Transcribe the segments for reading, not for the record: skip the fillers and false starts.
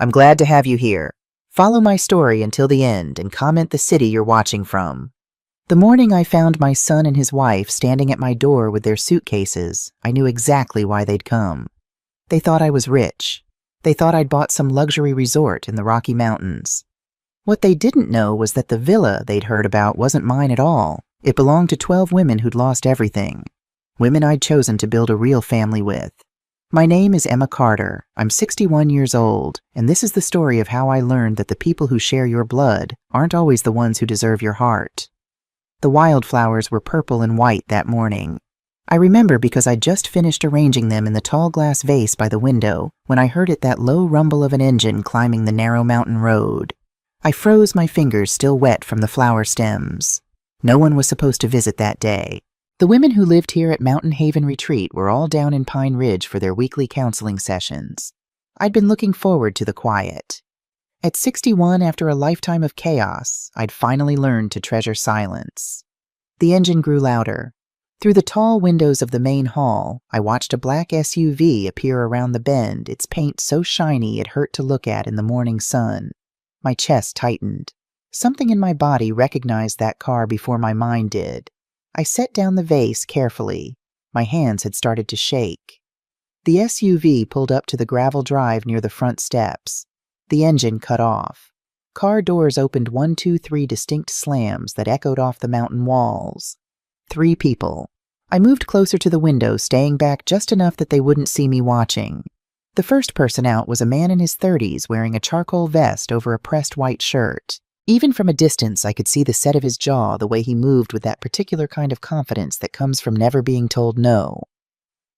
I'm glad to have you here. Follow my story until the end and comment the city you're watching from. The morning I found my son and his wife standing at my door with their suitcases, I knew exactly why they'd come. They thought I was rich. They thought I'd bought some luxury resort in the Rocky Mountains. What they didn't know was that the villa they'd heard about wasn't mine at all. It belonged to 12 women who'd lost everything. Women I'd chosen to build a real family with. My name is Emma Carter. I'm 61 years old, and this is the story of how I learned that the people who share your blood aren't always the ones who deserve your heart. The wildflowers were purple and white that morning. I remember because I'd just finished arranging them in the tall glass vase by the window when I heard that low rumble of an engine climbing the narrow mountain road. I froze, my fingers still wet from the flower stems. No one was supposed to visit that day. The women who lived here at Mountain Haven Retreat were all down in Pine Ridge for their weekly counseling sessions. I'd been looking forward to the quiet. At 61, after a lifetime of chaos, I'd finally learned to treasure silence. The engine grew louder. Through the tall windows of the main hall, I watched a black SUV appear around the bend, its paint so shiny it hurt to look at in the morning sun. My chest tightened. Something in my body recognized that car before my mind did. I set down the vase carefully. My hands had started to shake. The SUV pulled up to the gravel drive near the front steps. The engine cut off. Car doors opened 1, 2, 3 distinct slams that echoed off the mountain walls. 3 people. I moved closer to the window, staying back just enough that they wouldn't see me watching. The first person out was a man in his 30s wearing a charcoal vest over a pressed white shirt. Even from a distance, I could see the set of his jaw, the way he moved with that particular kind of confidence that comes from never being told no.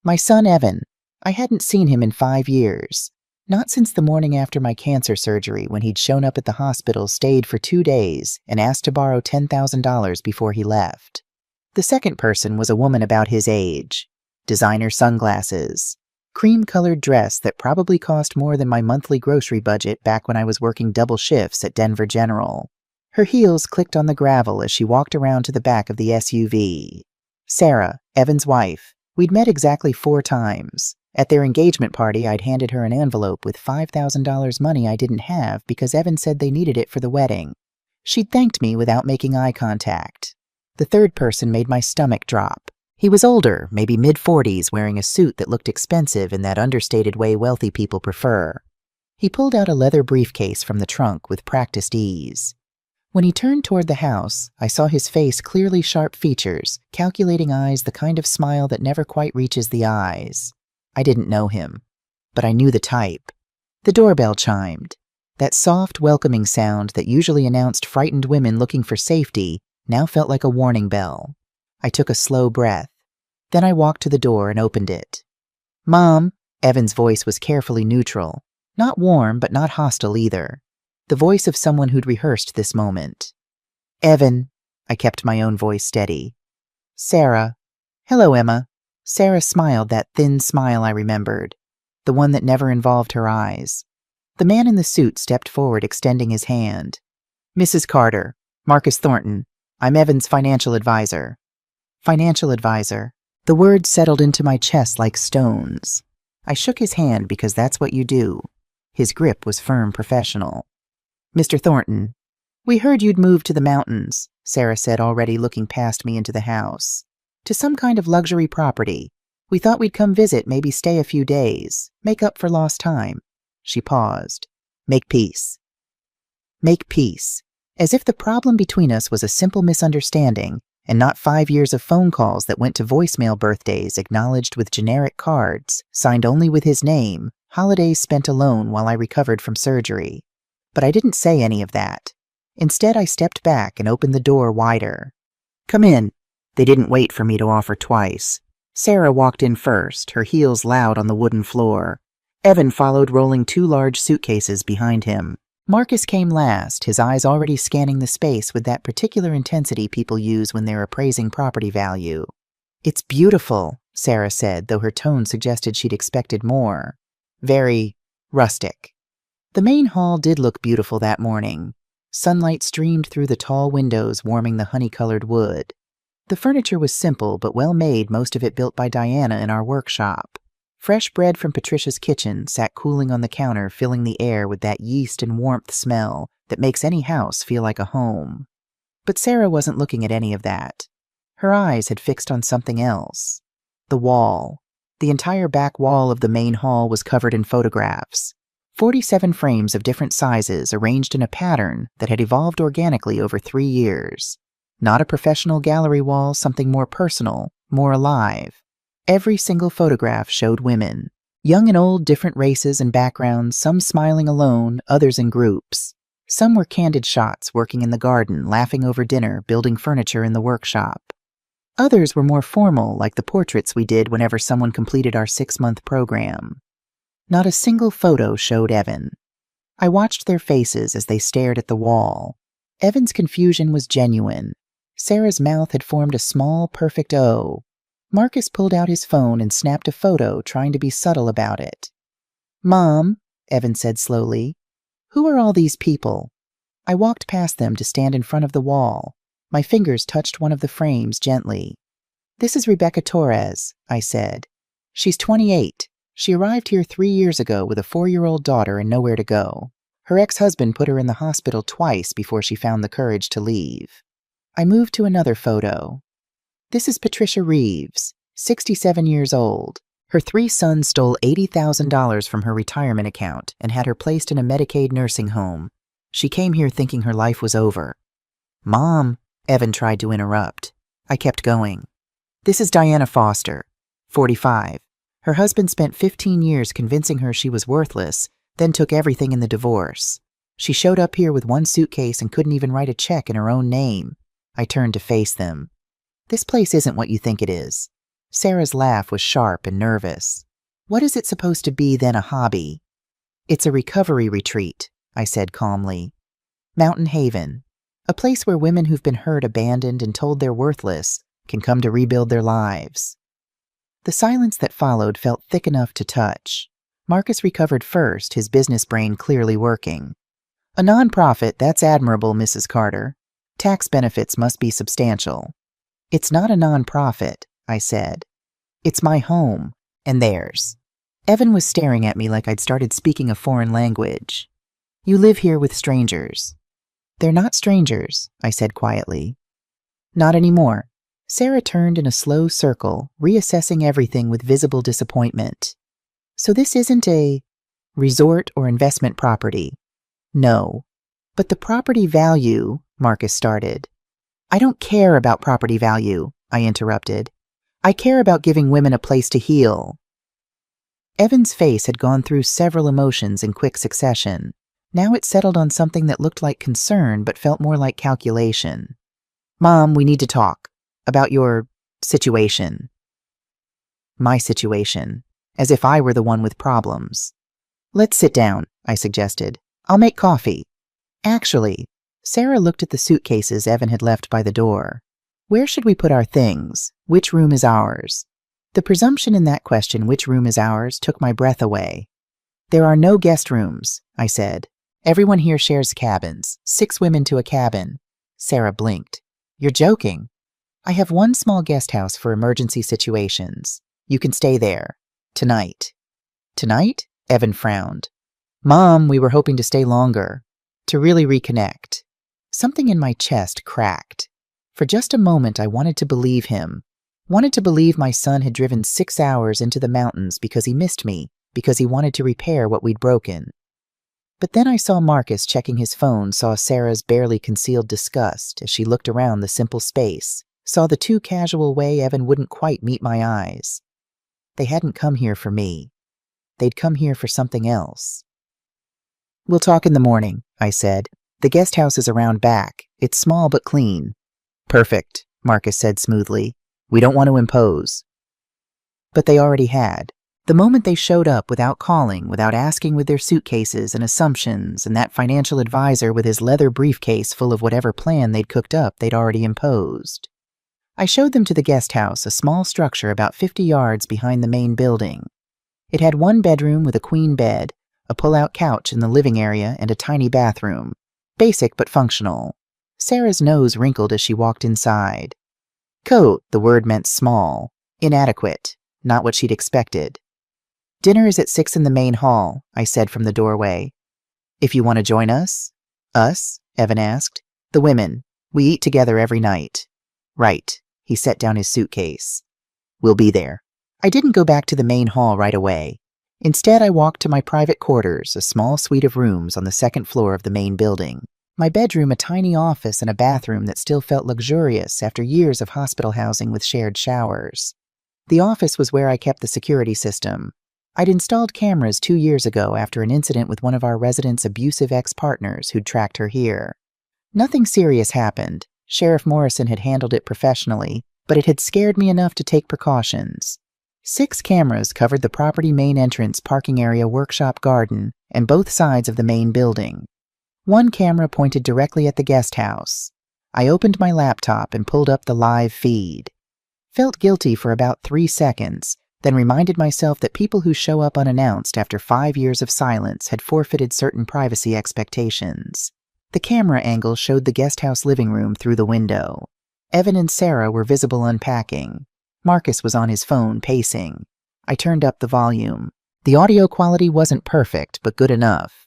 My son, Evan. I hadn't seen him in 5 years. Not since the morning after my cancer surgery, when he'd shown up at the hospital, stayed for 2 days, and asked to borrow $10,000 before he left. The second person was a woman about his age. Designer sunglasses. Cream-colored dress that probably cost more than my monthly grocery budget back when I was working double shifts at Denver General. Her heels clicked on the gravel as she walked around to the back of the SUV. Sarah, Evan's wife. We'd met exactly 4 times. At their engagement party, I'd handed her an envelope with $5,000 money I didn't have because Evan said they needed it for the wedding. She'd thanked me without making eye contact. The third person made my stomach drop. He was older, maybe mid-40s, wearing a suit that looked expensive in that understated way wealthy people prefer. He pulled out a leather briefcase from the trunk with practiced ease. When he turned toward the house, I saw his face clearly sharp features, calculating eyes, the kind of smile that never quite reaches the eyes. I didn't know him, but I knew the type. The doorbell chimed. That soft, welcoming sound that usually announced frightened women looking for safety now felt like a warning bell. I took a slow breath. Then I walked to the door and opened it. "Mom," Evan's voice was carefully neutral. Not warm, but not hostile either. The voice of someone who'd rehearsed this moment. "Evan," I kept my own voice steady. "Sarah." "Hello, Emma." Sarah smiled, that thin smile I remembered. The one that never involved her eyes. The man in the suit stepped forward, extending his hand. "Mrs. Carter, Marcus Thornton. I'm Evan's financial advisor." Financial advisor. The words settled into my chest like stones. I shook his hand because that's what you do. His grip was firm, professional. "Mr. Thornton, we heard you'd moved to the mountains," Sarah said, already looking past me into the house. "To some kind of luxury property. We thought we'd come visit, maybe stay a few days. Make up for lost time." She paused. "Make peace." Make peace. As if the problem between us was a simple misunderstanding, and not 5 years of phone calls that went to voicemail, birthdays acknowledged with generic cards, signed only with his name, holidays spent alone while I recovered from surgery. But I didn't say any of that. Instead, I stepped back and opened the door wider. "Come in." They didn't wait for me to offer twice. Sarah walked in first, her heels loud on the wooden floor. Evan followed, rolling 2 large suitcases behind him. Marcus came last, his eyes already scanning the space with that particular intensity people use when they're appraising property value. "It's beautiful," Sarah said, though her tone suggested she'd expected more. "Very rustic." The main hall did look beautiful that morning. Sunlight streamed through the tall windows, warming the honey-colored wood. The furniture was simple but well made, most of it built by Diana in our workshop. Fresh bread from Patricia's kitchen sat cooling on the counter, filling the air with that yeast and warmth smell that makes any house feel like a home. But Sarah wasn't looking at any of that. Her eyes had fixed on something else. The wall. The entire back wall of the main hall was covered in photographs. 47 frames of different sizes arranged in a pattern that had evolved organically over 3 years. Not a professional gallery wall, something more personal, more alive. Every single photograph showed women. Young and old, different races and backgrounds, some smiling alone, others in groups. Some were candid shots working in the garden, laughing over dinner, building furniture in the workshop. Others were more formal, like the portraits we did whenever someone completed our 6-month program. Not a single photo showed Evan. I watched their faces as they stared at the wall. Evan's confusion was genuine. Sarah's mouth had formed a small, perfect O. Marcus pulled out his phone and snapped a photo, trying to be subtle about it. "Mom," Evan said slowly, "who are all these people?" I walked past them to stand in front of the wall. My fingers touched one of the frames gently. "This is Rebecca Torres," I said. "She's 28. She arrived here 3 years ago with a 4-year-old daughter and nowhere to go. Her ex-husband put her in the hospital twice before she found the courage to leave." I moved to another photo. "This is Patricia Reeves, 67 years old. Her 3 sons stole $80,000 from her retirement account and had her placed in a Medicaid nursing home. She came here thinking her life was over." "Mom," Evan tried to interrupt. I kept going. "This is Diana Foster, 45. Her husband spent 15 years convincing her she was worthless, then took everything in the divorce. She showed up here with 1 suitcase and couldn't even write a check in her own name." I turned to face them. "This place isn't what you think it is." Sarah's laugh was sharp and nervous. "What is it supposed to be, then, a hobby?" "It's a recovery retreat," I said calmly. "Mountain Haven. A place where women who've been hurt, abandoned, and told they're worthless can come to rebuild their lives." The silence that followed felt thick enough to touch. Marcus recovered first, his business brain clearly working. "A nonprofit, that's admirable, Mrs. Carter. Tax benefits must be substantial." "It's not a nonprofit," I said. "It's my home, and theirs." Evan was staring at me like I'd started speaking a foreign language. "You live here with strangers." "They're not strangers," I said quietly. "Not anymore." Sarah turned in a slow circle, reassessing everything with visible disappointment. "So this isn't a resort or investment property?" "No." "But the property value," Marcus started. "I don't care about property value," I interrupted. "I care about giving women a place to heal." Evan's face had gone through several emotions in quick succession. Now it settled on something that looked like concern but felt more like calculation. "Mom, we need to talk. About your situation." My situation. As if I were the one with problems. "Let's sit down," I suggested. "I'll make coffee." "Actually," Sarah looked at the suitcases Evan had left by the door. "Where should we put our things? Which room is ours?" The presumption in that question, which room is ours, took my breath away. "There are no guest rooms," I said. "Everyone here shares cabins. 6 women to a cabin." Sarah blinked. "You're joking." "I have 1 small guest house for emergency situations. You can stay there. Tonight." "Tonight?" Evan frowned. "Mom, we were hoping to stay longer. To really reconnect." Something in my chest cracked. For just a moment I wanted to believe him. Wanted to believe my son had driven 6 hours into the mountains because he missed me, because he wanted to repair what we'd broken. But then I saw Marcus checking his phone, saw Sarah's barely concealed disgust as she looked around the simple space, saw the too casual way Evan wouldn't quite meet my eyes. They hadn't come here for me. They'd come here for something else. "We'll talk in the morning," I said. "The guest house is around back. It's small but clean." "Perfect," Marcus said smoothly. "We don't want to impose." But they already had. The moment they showed up without calling, without asking, with their suitcases and assumptions, and that financial advisor with his leather briefcase full of whatever plan they'd cooked up, they'd already imposed. I showed them to the guest house, a small structure about 50 yards behind the main building. It had 1 bedroom with a queen bed, a pull-out couch in the living area, and a tiny bathroom. Basic but functional. Sarah's nose wrinkled as she walked inside. Coat, the word meant small. Inadequate. Not what she'd expected. Dinner is at 6 in the main hall, I said from the doorway. If you want to join us? Us? Evan asked. The women. We eat together every night. Right. He set down his suitcase. We'll be there. I didn't go back to the main hall right away. Instead, I walked to my private quarters, a small suite of rooms on the second floor of the main building. My bedroom, a tiny office, and a bathroom that still felt luxurious after years of hospital housing with shared showers. The office was where I kept the security system. I'd installed cameras 2 years ago after an incident with one of our residents' abusive ex-partners who'd tracked her here. Nothing serious happened. Sheriff Morrison had handled it professionally, but it had scared me enough to take precautions. 6 cameras covered the property main entrance, parking area, workshop, garden, and both sides of the main building. 1 camera pointed directly at the guest house. I opened my laptop and pulled up the live feed. Felt guilty for about 3 seconds, then reminded myself that people who show up unannounced after 5 years of silence had forfeited certain privacy expectations. The camera angle showed the guest house living room through the window. Evan and Sarah were visible unpacking. Marcus was on his phone, pacing. I turned up the volume. The audio quality wasn't perfect, but good enough.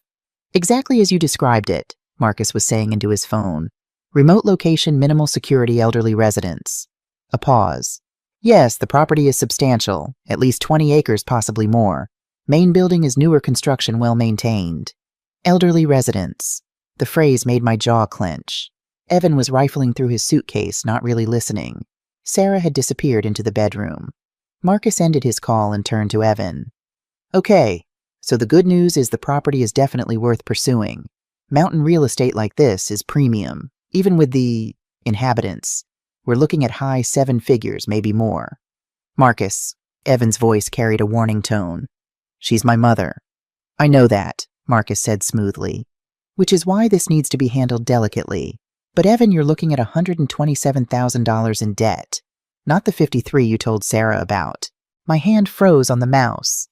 Exactly as you described it, Marcus was saying into his phone. Remote location, minimal security, elderly residence. A pause. Yes, the property is substantial, at least 20 acres, possibly more. Main building is newer construction, well maintained. Elderly residence. The phrase made my jaw clench. Evan was rifling through his suitcase, not really listening. Sarah had disappeared into the bedroom. Marcus ended his call and turned to Evan. Okay, so the good news is the property is definitely worth pursuing. Mountain real estate like this is premium, even with the inhabitants. We're looking at high 7 figures, maybe more. Marcus, Evan's voice carried a warning tone. She's my mother. I know that, Marcus said smoothly, which is why this needs to be handled delicately. But Evan, you're looking at $127,000 in debt, not the 53 you told Sarah about. My hand froze on the mouse.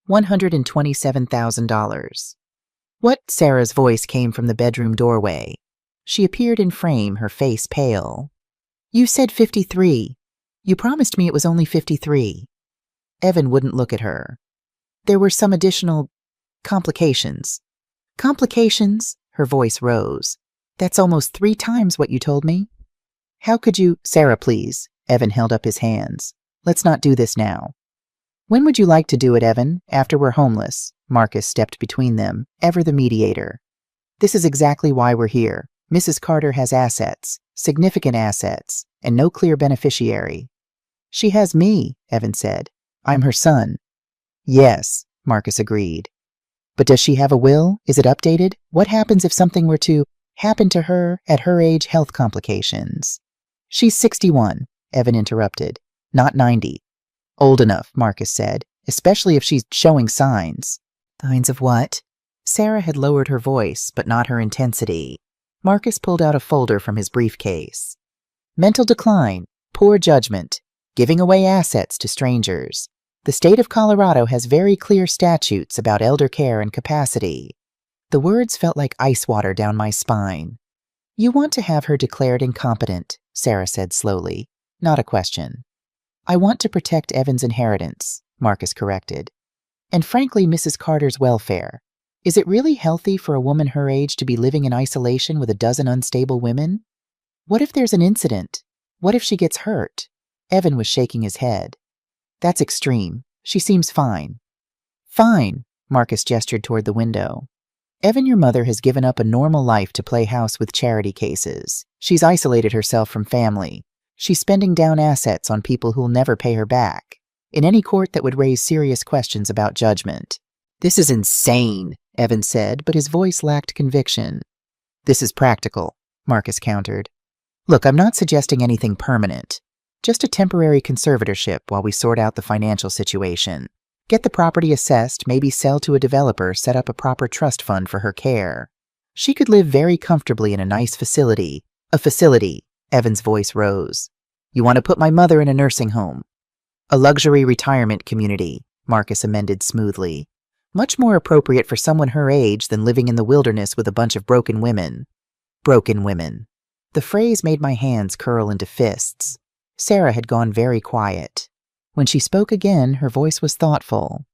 $127,000. What? Sarah's voice came from the bedroom doorway. She appeared in frame, her face pale. You said 53. You promised me it was only 53. Evan wouldn't look at her. There were some additional complications. Complications? Her voice rose. That's almost 3 times what you told me. How could you? Sarah, please. Evan held up his hands. Let's not do this now. When would you like to do it, Evan? After we're homeless. Marcus stepped between them, ever the mediator. This is exactly why we're here. Mrs. Carter has assets, significant assets, and no clear beneficiary. She has me, Evan said. I'm her son. Yes, Marcus agreed. But does she have a will? Is it updated? What happens if something were to happen to her at her age? Health complications. She's 61, Evan interrupted. Not 90. Old enough, Marcus said, especially if she's showing signs. Signs of what? Sarah had lowered her voice, but not her intensity. Marcus pulled out a folder from his briefcase. Mental decline, poor judgment, giving away assets to strangers. The state of Colorado has very clear statutes about elder care and capacity. The words felt like ice water down my spine. You want to have her declared incompetent, Sarah said slowly, not a question. I want to protect Evan's inheritance, Marcus corrected. And frankly, Mrs. Carter's welfare. Is it really healthy for a woman her age to be living in isolation with a dozen unstable women? What if there's an incident? What if she gets hurt? Evan was shaking his head. That's extreme. She seems fine. Fine, Marcus gestured toward the window. Evan, your mother has given up a normal life to play house with charity cases. She's isolated herself from family. She's spending down assets on people who'll never pay her back, in any court that would raise serious questions about judgment. This is insane, Evan said, but his voice lacked conviction. This is practical, Marcus countered. Look, I'm not suggesting anything permanent. Just a temporary conservatorship while we sort out the financial situation. Get the property assessed, maybe sell to a developer, set up a proper trust fund for her care. She could live very comfortably in a nice facility. A facility, Evan's voice rose. You want to put my mother in a nursing home. A luxury retirement community, Marcus amended smoothly. Much more appropriate for someone her age than living in the wilderness with a bunch of broken women. Broken women. The phrase made my hands curl into fists. Sarah had gone very quiet. When she spoke again, her voice was thoughtful.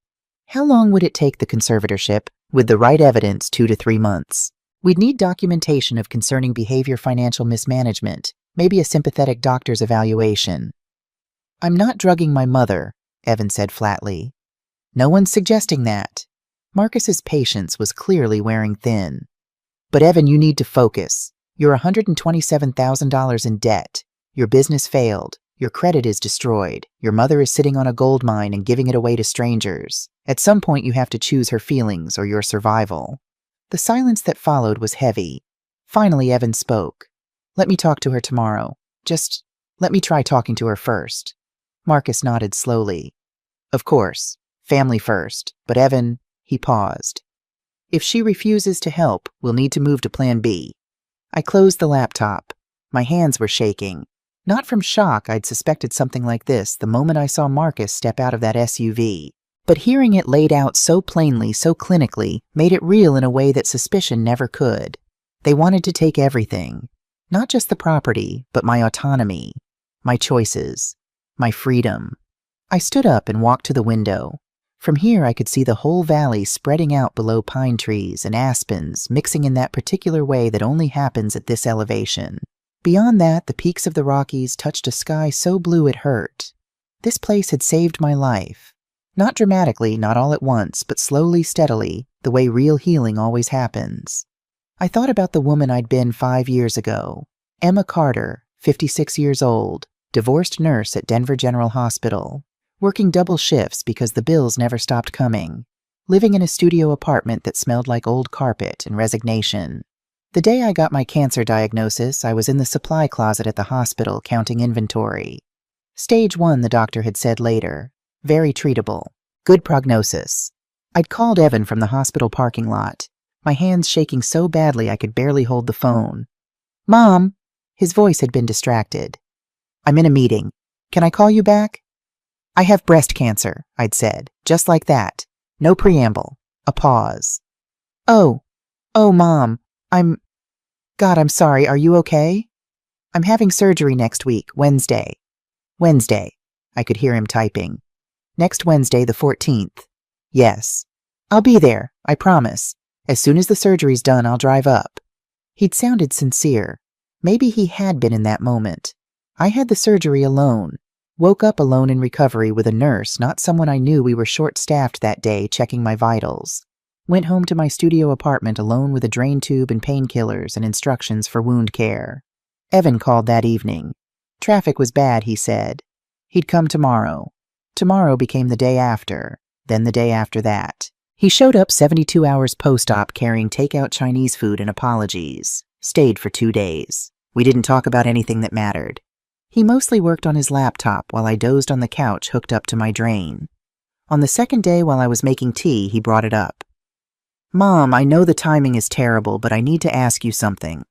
How long would it take the conservatorship? With the right evidence, 2 to 3 months. We'd need documentation of concerning behavior, financial mismanagement, maybe a sympathetic doctor's evaluation. I'm not drugging my mother, Evan said flatly. No one's suggesting that. Marcus's patience was clearly wearing thin. But Evan, you need to focus. You're $127,000 in debt. Your business failed. Your credit is destroyed. Your mother is sitting on a gold mine and giving it away to strangers. At some point, you have to choose her feelings or your survival. The silence that followed was heavy. Finally, Evan spoke. Let me talk to her tomorrow. Just let me try talking to her first. Marcus nodded slowly. Of course, family first. But Evan, he paused. If she refuses to help, we'll need to move to Plan B. I closed the laptop. My hands were shaking. Not from shock, I'd suspected something like this the moment I saw Marcus step out of that SUV. But hearing it laid out so plainly, so clinically, made it real in a way that suspicion never could. They wanted to take everything. Not just the property, but my autonomy, my choices, my freedom. I stood up and walked to the window. From here I could see the whole valley spreading out below pine trees and aspens, mixing in that particular way that only happens at this elevation. Beyond that, the peaks of the Rockies touched a sky so blue it hurt. This place had saved my life. Not dramatically, not all at once, but slowly, steadily, the way real healing always happens. I thought about the woman I'd been 5 years ago. Emma Carter, 56 years old, divorced nurse at Denver General Hospital, working double shifts because the bills never stopped coming, living in a studio apartment that smelled like old carpet and resignation. The day I got my cancer diagnosis, I was in the supply closet at the hospital counting inventory. Stage 1, the doctor had said later. Very treatable. Good prognosis. I'd called Evan from the hospital parking lot, my hands shaking so badly I could barely hold the phone. Mom! His voice had been distracted. I'm in a meeting. Can I call you back? I have breast cancer, I'd said, just like that. No preamble. A pause. Oh, Mom. God, I'm sorry, are you okay? I'm having surgery next week, Wednesday. Wednesday. I could hear him typing. Next Wednesday, the 14th. Yes. I'll be there, I promise. As soon as the surgery's done, I'll drive up. He'd sounded sincere. Maybe he had been in that moment. I had the surgery alone. Woke up alone in recovery with a nurse, not someone I knew. We were short-staffed that day, checking my vitals. Went home to my studio apartment alone with a drain tube and painkillers and instructions for wound care. Evan called that evening. Traffic was bad, he said. He'd come tomorrow. Tomorrow became the day after, then the day after that. He showed up 72 hours post-op carrying takeout Chinese food and apologies. Stayed for 2 days. We didn't talk about anything that mattered. He mostly worked on his laptop while I dozed on the couch hooked up to my drain. On the second day while I was making tea, he brought it up. Mom, I know the timing is terrible, but I need to ask you something.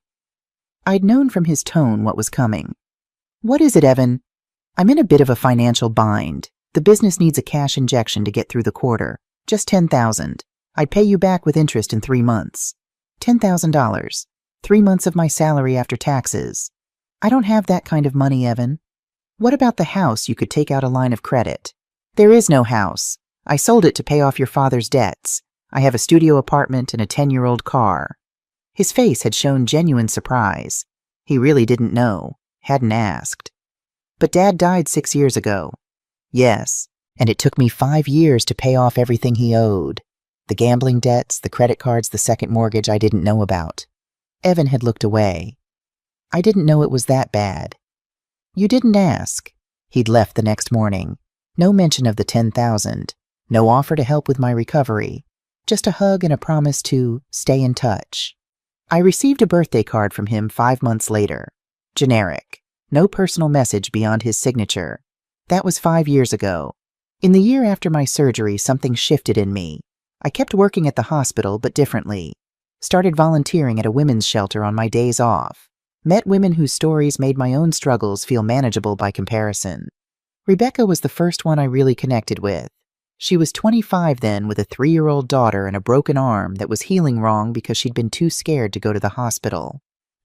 I'd known from his tone what was coming. What is it, Evan? I'm in a bit of a financial bind. The business needs a cash injection to get through the quarter. Just $10,000. I'd pay you back with interest in 3 months. $10,000. 3 months of my salary after taxes. I don't have that kind of money, Evan. What about the house? You could take out a line of credit. There is no house. I sold it to pay off your father's debts. I have a studio apartment and a 10-year-old car. His face had shown genuine surprise. He really didn't know, hadn't asked. But Dad died 6 years ago. Yes, and it took me 5 years to pay off everything he owed. The gambling debts, the credit cards, the second mortgage I didn't know about. Evan had looked away. I didn't know it was that bad. You didn't ask. He'd left the next morning. No mention of the $10,000. No offer to help with my recovery. Just a hug and a promise to stay in touch. I received a birthday card from him 5 months later. Generic. No personal message beyond his signature. That was 5 years ago. In the year after my surgery, something shifted in me. I kept working at the hospital, but differently. Started volunteering at a women's shelter on my days off. Met women whose stories made my own struggles feel manageable by comparison. Rebecca was the first one I really connected with. She was 25 then, with a 3-year-old daughter and a broken arm that was healing wrong because she'd been too scared to go to the hospital.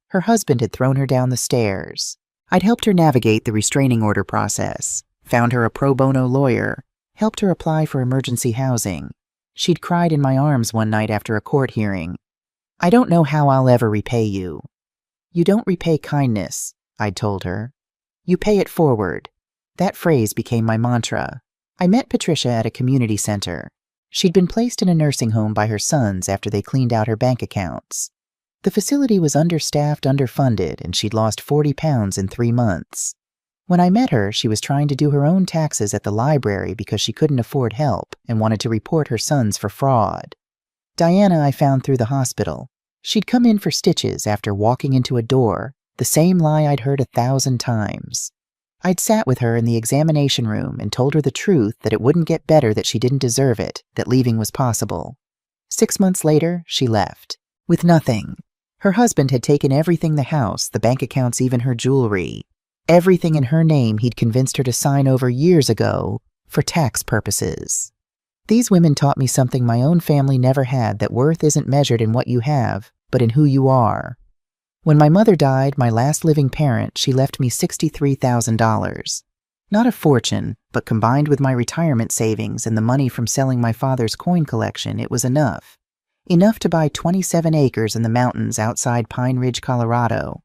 Her husband had thrown her down the stairs. I'd helped her navigate the restraining order process, found her a pro bono lawyer, helped her apply for emergency housing. She'd cried in my arms one night after a court hearing. "I don't know how I'll ever repay you." "You don't repay kindness," I'd told her. "You pay it forward." That phrase became my mantra. I met Patricia at a community center. She'd been placed in a nursing home by her sons after they cleaned out her bank accounts. The facility was understaffed, underfunded, and she'd lost 40 pounds in 3 months. When I met her, she was trying to do her own taxes at the library because she couldn't afford help and wanted to report her sons for fraud. Diana I found through the hospital. She'd come in for stitches after walking into a door, the same lie I'd heard 1,000 times. I'd sat with her in the examination room and told her the truth, that it wouldn't get better, that she didn't deserve it, that leaving was possible. 6 months later, she left. With nothing. Her husband had taken everything, the house, the bank accounts, even her jewelry. Everything in her name he'd convinced her to sign over years ago for tax purposes. These women taught me something my own family never had, that worth isn't measured in what you have, but in who you are. When my mother died, my last living parent, she left me $63,000. Not a fortune, but combined with my retirement savings and the money from selling my father's coin collection, it was enough. Enough to buy 27 acres in the mountains outside Pine Ridge, Colorado.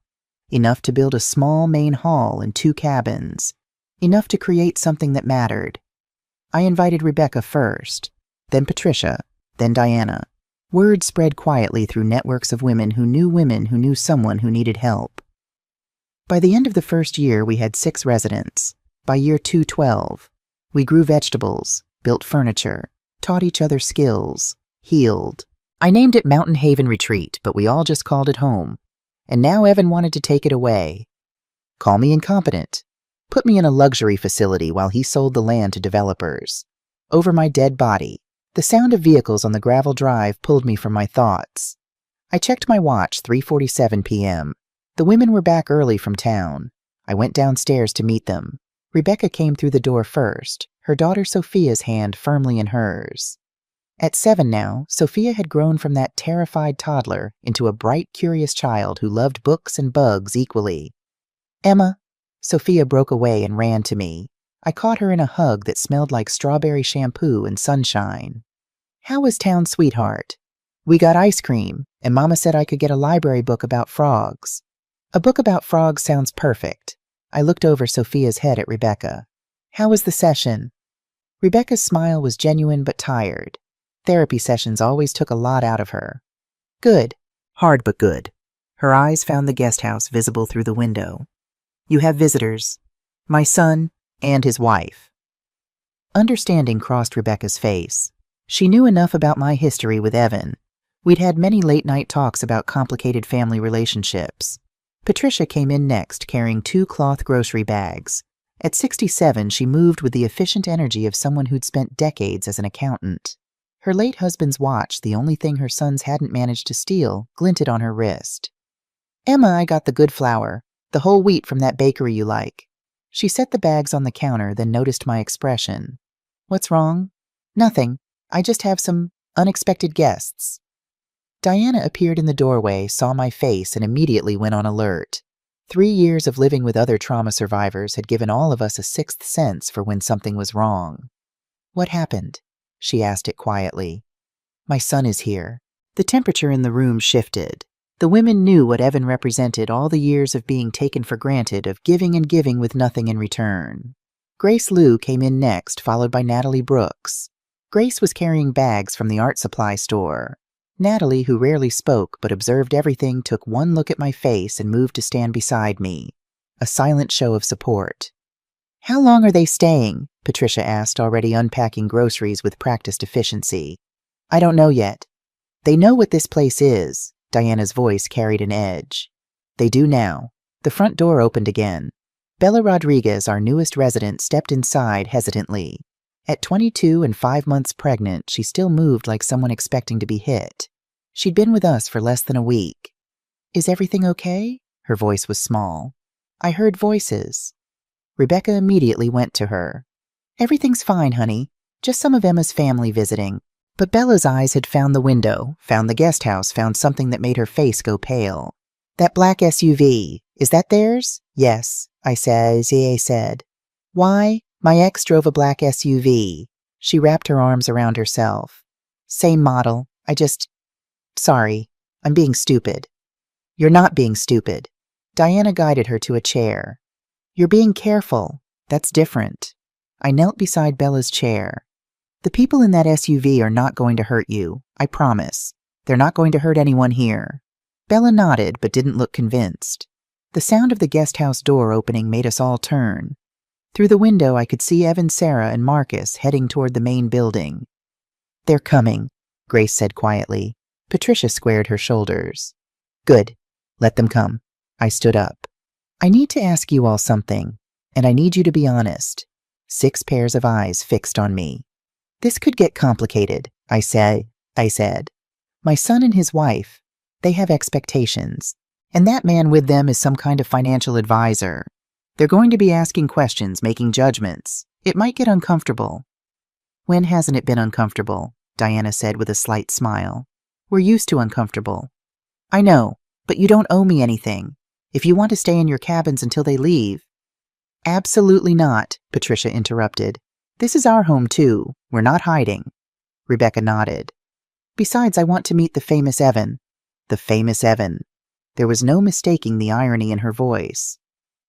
Enough to build a small main hall and 2 cabins. Enough to create something that mattered. I invited Rebecca first, then Patricia, then Diana. Word spread quietly through networks of women who knew someone who needed help. By the end of the first year, we had 6 residents. By year 2, 12. We grew vegetables, built furniture, taught each other skills, healed. I named it Mountain Haven Retreat, but we all just called it home. And now Evan wanted to take it away. Call me incompetent. Put me in a luxury facility while he sold the land to developers. Over my dead body. The sound of vehicles on the gravel drive pulled me from my thoughts. I checked my watch, 3:47 p.m. The women were back early from town. I went downstairs to meet them. Rebecca came through the door first, her daughter Sophia's hand firmly in hers. At 7 now, Sophia had grown from that terrified toddler into a bright, curious child who loved books and bugs equally. "Emma." Sophia broke away and ran to me. I caught her in a hug that smelled like strawberry shampoo and sunshine. "How was town, sweetheart?" "We got ice cream, and Mama said I could get a library book about frogs." "A book about frogs sounds perfect." I looked over Sophia's head at Rebecca. "How was the session?" Rebecca's smile was genuine but tired. Therapy sessions always took a lot out of her. "Good." Hard but good. Her eyes found the guest house visible through the window. "You have visitors. My son and his wife." Understanding crossed Rebecca's face. She knew enough about my history with Evan. We'd had many late-night talks about complicated family relationships. Patricia came in next, carrying 2 cloth grocery bags. At 67, she moved with the efficient energy of someone who'd spent decades as an accountant. Her late husband's watch, the only thing her sons hadn't managed to steal, glinted on her wrist. "Emma, I got the good flour, the whole wheat from that bakery you like." She set the bags on the counter, then noticed my expression. "What's wrong?" "Nothing. I just have some unexpected guests." Diana appeared in the doorway, saw my face, and immediately went on alert. 3 years of living with other trauma survivors had given all of us a 6th sense for when something was wrong. "What happened?" She asked it quietly. "My son is here." The temperature in the room shifted. The women knew what Evan represented, all the years of being taken for granted, of giving and giving with nothing in return. Grace Liu came in next, followed by Natalie Brooks. Grace was carrying bags from the art supply store. Natalie, who rarely spoke but observed everything, took one look at my face and moved to stand beside me. A silent show of support. "How long are they staying?" Patricia asked, already unpacking groceries with practiced efficiency. "I don't know yet." "They know what this place is." Diana's voice carried an edge. "They do now." The front door opened again. Bella Rodriguez, our newest resident, stepped inside hesitantly. At 22 and 5 months pregnant, she still moved like someone expecting to be hit. She'd been with us for less than a week. "Is everything okay?" Her voice was small. I heard voices. Rebecca immediately went to her. "Everything's fine, honey. Just some of Emma's family visiting." But Bella's eyes had found the window, found the guest house, found something that made her face go pale. "That black SUV, is that theirs?" "Yes," I said. "Why?" "My ex drove a black SUV." She wrapped her arms around herself. Same model. Sorry, I'm being stupid. You're not being stupid. Diana guided her to a chair. You're being careful. That's different. I knelt beside Bella's chair. The people in that SUV are not going to hurt you, I promise. They're not going to hurt anyone here. Bella nodded but didn't look convinced. The sound of the guest house door opening made us all turn. Through the window I could see Evan, Sarah, and Marcus heading toward the main building. They're coming, Grace said quietly. Patricia squared her shoulders. Good. Let them come. I stood up. I need to ask you all something, and I need you to be honest. 6 pairs of eyes fixed on me. This could get complicated, I said. My son and his wife, they have expectations, and that man with them is some kind of financial advisor. They're going to be asking questions, making judgments. It might get uncomfortable. When hasn't it been uncomfortable? Diana said with a slight smile. We're used to uncomfortable. I know, but you don't owe me anything. If you want to stay in your cabins until they leave. Absolutely not, Patricia interrupted. This is our home too. We're not hiding. Rebecca nodded. Besides, I want to meet the famous Evan. The famous Evan. There was no mistaking the irony in her voice.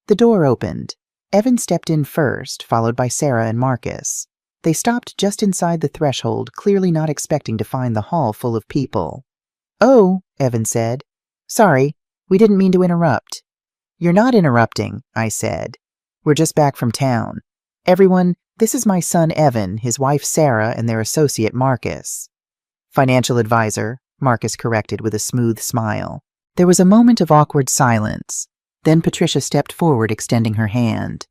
The door opened. Evan stepped in first, followed by Sarah and Marcus. They stopped just inside the threshold, clearly not expecting to find the hall full of people. Oh, Evan said. Sorry, we didn't mean to interrupt. You're not interrupting, I said. We're just back from town. Everyone, this is my son Evan, his wife Sarah, and their associate Marcus. Financial advisor, Marcus corrected with a smooth smile. There was a moment of awkward silence. Then Patricia stepped forward, extending her hand.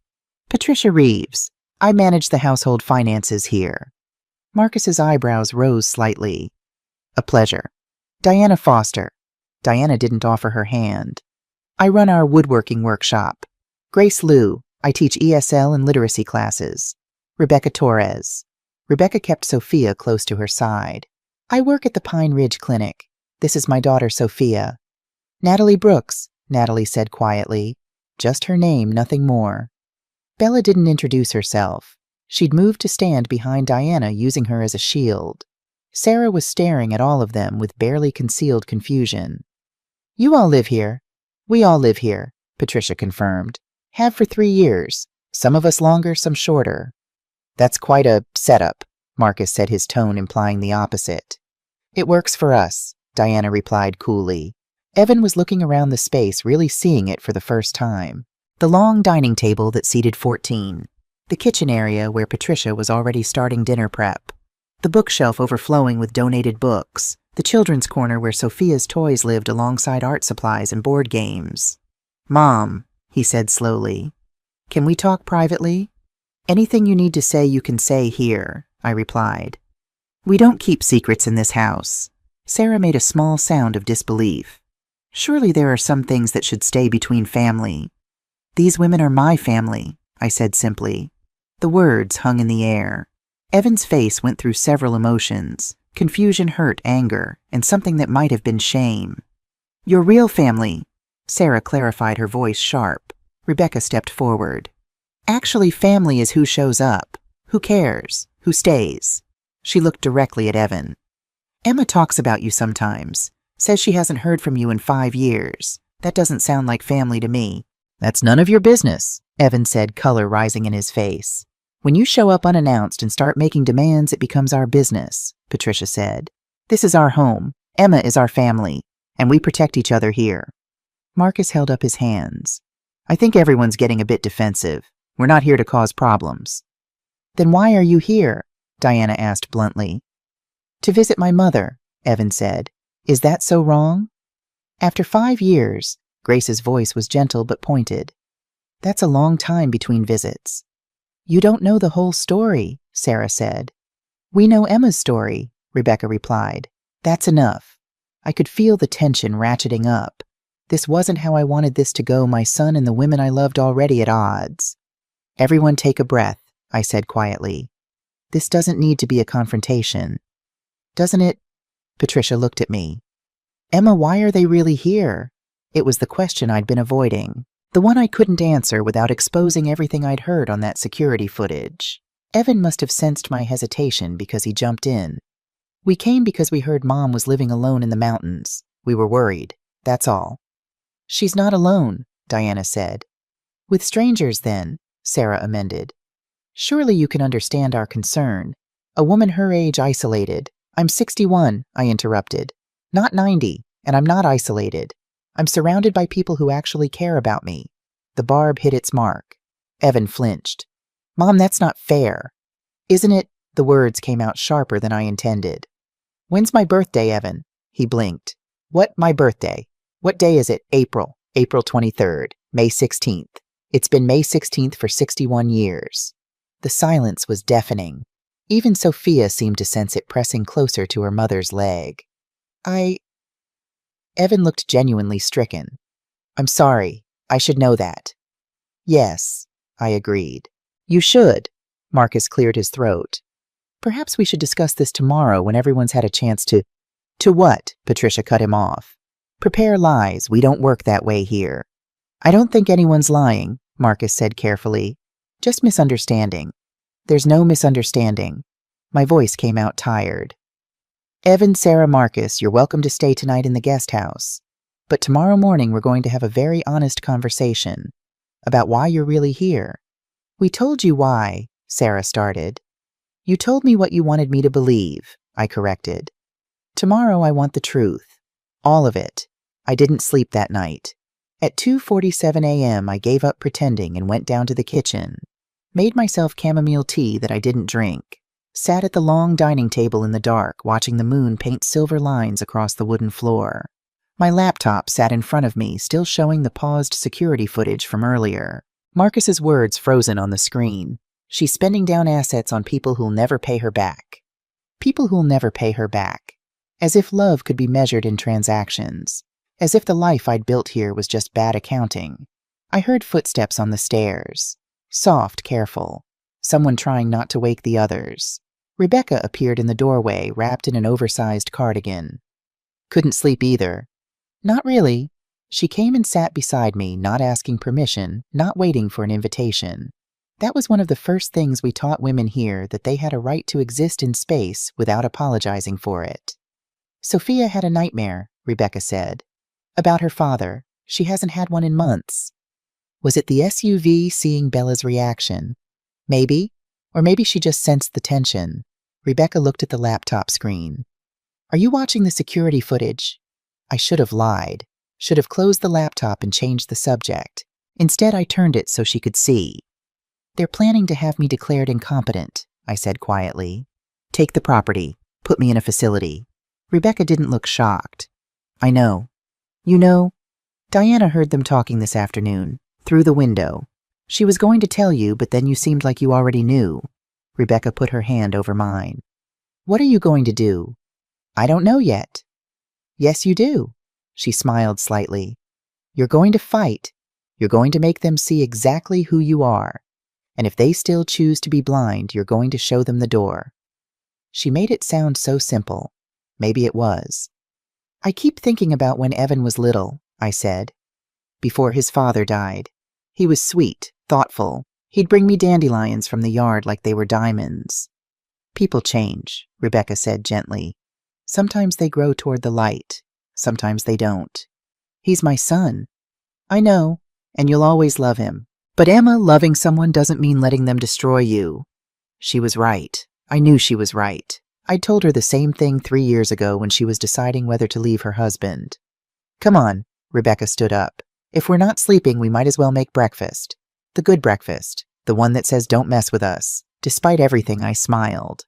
Patricia Reeves. I manage the household finances here. Marcus's eyebrows rose slightly. A pleasure. Diana Foster. Diana didn't offer her hand. I run our woodworking workshop. Grace Liu. I teach ESL and literacy classes. Rebecca Torres. Rebecca kept Sophia close to her side. I work at the Pine Ridge Clinic. This is my daughter Sophia. Natalie Brooks, Natalie said quietly. Just her name, nothing more. Bella didn't introduce herself. She'd moved to stand behind Diana, using her as a shield. Sarah was staring at all of them with barely concealed confusion. You all live here. We all live here, Patricia confirmed. Have for 3 years. Some of us longer, some shorter. That's quite a setup, Marcus said, his tone implying the opposite. It works for us, Diana replied coolly. Evan was looking around the space, really seeing it for the first time. The long dining table that seated 14. The kitchen area where Patricia was already starting dinner prep. The bookshelf overflowing with donated books. The children's corner where Sophia's toys lived alongside art supplies and board games. Mom, he said slowly. Can we talk privately? Anything you need to say you can say here, I replied. We don't keep secrets in this house. Sarah made a small sound of disbelief. Surely there are some things that should stay between family. These women are my family, I said simply. The words hung in the air. Evan's face went through several emotions. Confusion, hurt, anger, and something that might have been shame. Your real family, Sarah clarified, her voice sharp. Rebecca stepped forward. Actually, family is who shows up, who cares, who stays. She looked directly at Evan. Emma talks about you sometimes, says she hasn't heard from you in 5 years. That doesn't sound like family to me. That's none of your business, Evan said, color rising in his face. When you show up unannounced and start making demands, it becomes our business, Patricia said. This is our home. Emma is our family, and we protect each other here. Marcus held up his hands. I think everyone's getting a bit defensive. We're not here to cause problems. Then why are you here? Diana asked bluntly. To visit my mother, Evan said. Is that so wrong? After 5 years, Grace's voice was gentle but pointed. That's a long time between visits. You don't know the whole story, Sarah said. We know Emma's story, Rebecca replied. That's enough. I could feel the tension ratcheting up. This wasn't how I wanted this to go, my son and the women I loved already at odds. Everyone take a breath, I said quietly. This doesn't need to be a confrontation. Doesn't it? Patricia looked at me. Emma, why are they really here? It was the question I'd been avoiding. The one I couldn't answer without exposing everything I'd heard on that security footage. Evan must have sensed my hesitation because he jumped in. We came because we heard Mom was living alone in the mountains. We were worried. That's all. She's not alone, Diana said. With strangers, then, Sarah amended. Surely you can understand our concern. A woman her age isolated. I'm 61, I interrupted. Not 90, and I'm not isolated. I'm surrounded by people who actually care about me. The barb hit its mark. Evan flinched. Mom, that's not fair. Isn't it? The words came out sharper than I intended. When's my birthday, Evan? He blinked. What, my birthday? What day is it? April 23rd, May 16th. It's been May 16th for 61 years. The silence was deafening. Even Sophia seemed to sense it pressing closer to her mother's leg. Evan looked genuinely stricken. I'm sorry. I should know that. Yes, I agreed. You should. Marcus cleared his throat. Perhaps we should discuss this tomorrow when everyone's had a chance to... To what? Patricia cut him off. Prepare lies. We don't work that way here. I don't think anyone's lying, Marcus said carefully. Just misunderstanding. There's no misunderstanding. My voice came out tired. Evan, Sarah, Marcus, you're welcome to stay tonight in the guest house. But tomorrow morning we're going to have a very honest conversation about why you're really here. We told you why, Sarah started. You told me what you wanted me to believe, I corrected. Tomorrow I want the truth. All of it. I didn't sleep that night. At 2:47 a.m. I gave up pretending and went down to the kitchen. Made myself chamomile tea that I didn't drink. Sat at the long dining table in the dark, watching the moon paint silver lines across the wooden floor. My laptop sat in front of me, still showing the paused security footage from earlier. Marcus's words frozen on the screen. She's spending down assets on people who'll never pay her back. People who'll never pay her back. As if love could be measured in transactions. As if the life I'd built here was just bad accounting. I heard footsteps on the stairs. Soft, careful. Someone trying not to wake the others. Rebecca appeared in the doorway, wrapped in an oversized cardigan. Couldn't sleep either. Not really. She came and sat beside me, not asking permission, not waiting for an invitation. That was one of the first things we taught women here, that they had a right to exist in space without apologizing for it. Sophia had a nightmare, Rebecca said. About her father. She hasn't had one in months. Was it the SUV seeing Bella's reaction? Maybe. Or maybe she just sensed the tension. Rebecca looked at the laptop screen. Are you watching the security footage? I should have lied. Should have closed the laptop and changed the subject. Instead, I turned it so she could see. They're planning to have me declared incompetent, I said quietly. Take the property. Put me in a facility. Rebecca didn't look shocked. I know. You know, Diana heard them talking this afternoon, through the window. She was going to tell you, but then you seemed like you already knew. Rebecca put her hand over mine. What are you going to do? I don't know yet. Yes, you do. She smiled slightly. You're going to fight. You're going to make them see exactly who you are. And if they still choose to be blind, you're going to show them the door. She made it sound so simple. Maybe it was. I keep thinking about when Evan was little, I said. Before his father died. He was sweet, thoughtful. He'd bring me dandelions from the yard like they were diamonds. People change, Rebecca said gently. Sometimes they grow toward the light. Sometimes they don't. He's my son. I know, and you'll always love him. But Emma, loving someone doesn't mean letting them destroy you. She was right. I knew she was right. I'd told her the same thing 3 years ago when she was deciding whether to leave her husband. Come on, Rebecca stood up. If we're not sleeping, we might as well make breakfast. The good breakfast. The one that says don't mess with us. Despite everything, I smiled.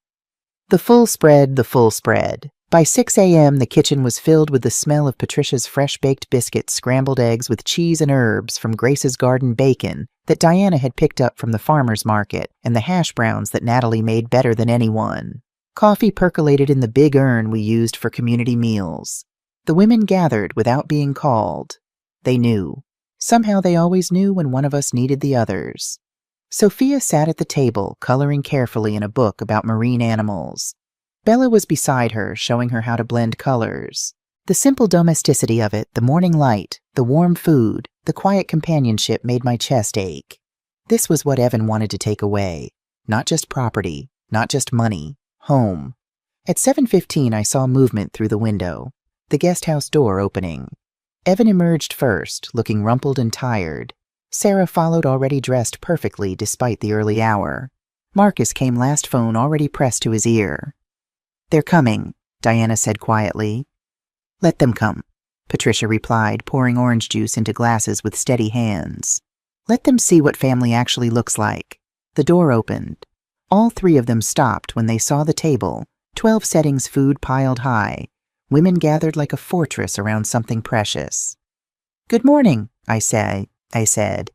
The full spread, the full spread. By 6 a.m., the kitchen was filled with the smell of Patricia's fresh-baked biscuits, scrambled eggs with cheese and herbs from Grace's garden bacon that Diana had picked up from the farmer's market, and the hash browns that Natalie made better than anyone. Coffee percolated in the big urn we used for community meals. The women gathered without being called. They knew. Somehow they always knew when one of us needed the others. Sophia sat at the table, coloring carefully in a book about marine animals. Bella was beside her, showing her how to blend colors. The simple domesticity of it, the morning light, the warm food, the quiet companionship made my chest ache. This was what Evan wanted to take away. Not just property, not just money, home. At 7:15, I saw movement through the window, the guest house door opening. Evan emerged first, looking rumpled and tired. Sarah followed, already dressed perfectly despite the early hour. Marcus came last, phone already pressed to his ear. "They're coming," Diana said quietly. "Let them come," Patricia replied, pouring orange juice into glasses with steady hands. "Let them see what family actually looks like." The door opened. All three of them stopped when they saw the table, 12 settings, food piled high. Women gathered like a fortress around something precious. "Good morning," I said.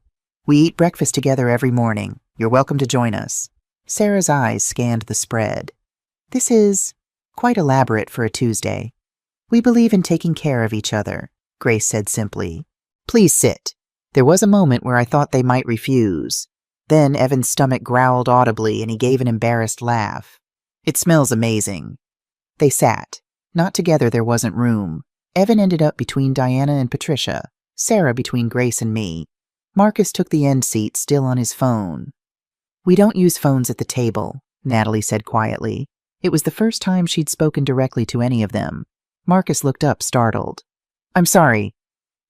"We eat breakfast together every morning. You're welcome to join us." Sarah's eyes scanned the spread. "This is quite elaborate for a Tuesday." "We believe in taking care of each other," Grace said simply. "Please sit." There was a moment where I thought they might refuse. Then Evan's stomach growled audibly and he gave an embarrassed laugh. "It smells amazing." They sat. Not together, there wasn't room. Evan ended up between Diana and Patricia, Sarah between Grace and me. Marcus took the end seat, still on his phone. "We don't use phones at the table," Natalie said quietly. It was the first time she'd spoken directly to any of them. Marcus looked up, startled. "I'm sorry.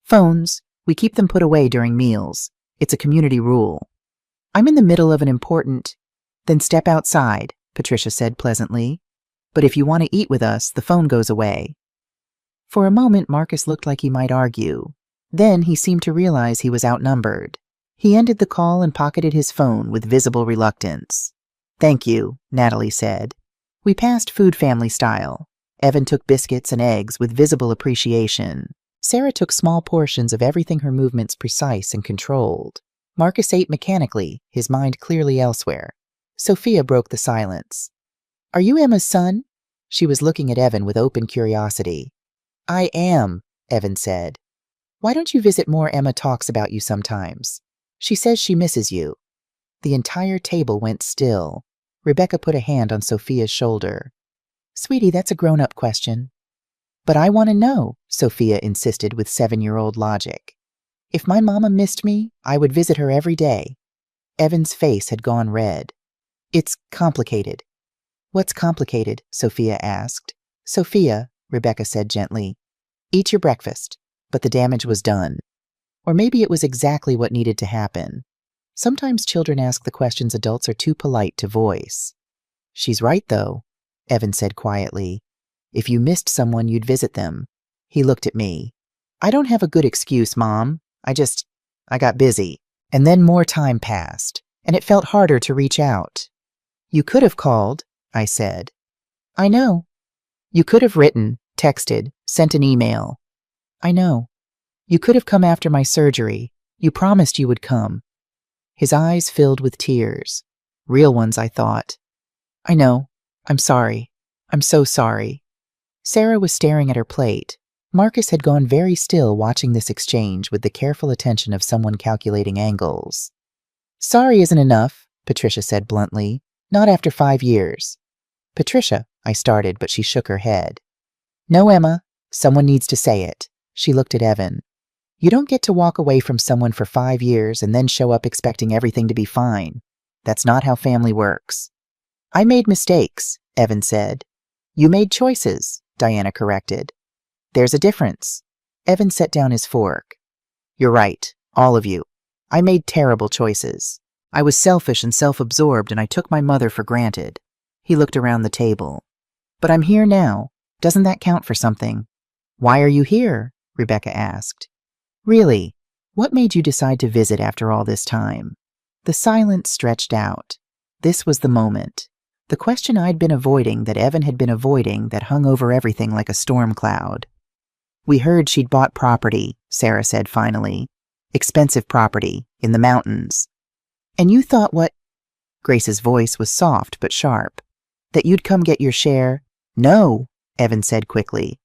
Phones, we keep them put away during meals. It's a community rule." "I'm in the middle of an important—" "Then step outside," Patricia said pleasantly. "But if you want to eat with us, the phone goes away." For a moment, Marcus looked like he might argue. Then he seemed to realize he was outnumbered. He ended the call and pocketed his phone with visible reluctance. "Thank you," Natalie said. We passed food family style. Evan took biscuits and eggs with visible appreciation. Sarah took small portions of everything, her movements precise and controlled. Marcus ate mechanically, his mind clearly elsewhere. Sophia broke the silence. "Are you Emma's son?" She was looking at Evan with open curiosity. "I am," Evan said. "Why don't you visit more? Emma talks about you sometimes. She says she misses you." The entire table went still. Rebecca put a hand on Sophia's shoulder. "Sweetie, that's a grown-up question." "But I want to know," Sophia insisted with 7-year-old logic. "If my mama missed me, I would visit her every day." Evan's face had gone red. "It's complicated." "What's complicated?" Sophia asked. "Sophia," Rebecca said gently, "eat your breakfast." But the damage was done. Or maybe it was exactly what needed to happen. Sometimes children ask the questions adults are too polite to voice. "She's right, though," Evan said quietly. "If you missed someone, you'd visit them." He looked at me. "I don't have a good excuse, Mom. I got busy." And then more time passed, and it felt harder to reach out. "You could have called," I said. "I know." "You could have written, texted, sent an email." "I know." "You could have come after my surgery. You promised you would come." His eyes filled with tears. Real ones, I thought. "I know. I'm sorry. I'm so sorry." Sarah was staring at her plate. Marcus had gone very still, watching this exchange with the careful attention of someone calculating angles. "Sorry isn't enough," Patricia said bluntly. "Not after 5 years." "Patricia," I started, but she shook her head. "No, Emma. Someone needs to say it." She looked at Evan. "You don't get to walk away from someone for 5 years and then show up expecting everything to be fine. That's not how family works." "I made mistakes," Evan said. "You made choices," Diana corrected. "There's a difference." Evan set down his fork. "You're right, all of you. I made terrible choices. I was selfish and self-absorbed, and I took my mother for granted." He looked around the table. "But I'm here now. Doesn't that count for something?" "Why are you here?" Rebecca asked. "Really, what made you decide to visit after all this time?" The silence stretched out. This was the moment. The question I'd been avoiding, that Evan had been avoiding, that hung over everything like a storm cloud. "We heard she'd bought property," Sarah said finally. "Expensive property, in the mountains." "And you thought what—" Grace's voice was soft but sharp. "That you'd come get your share?" "No," Evan said quickly.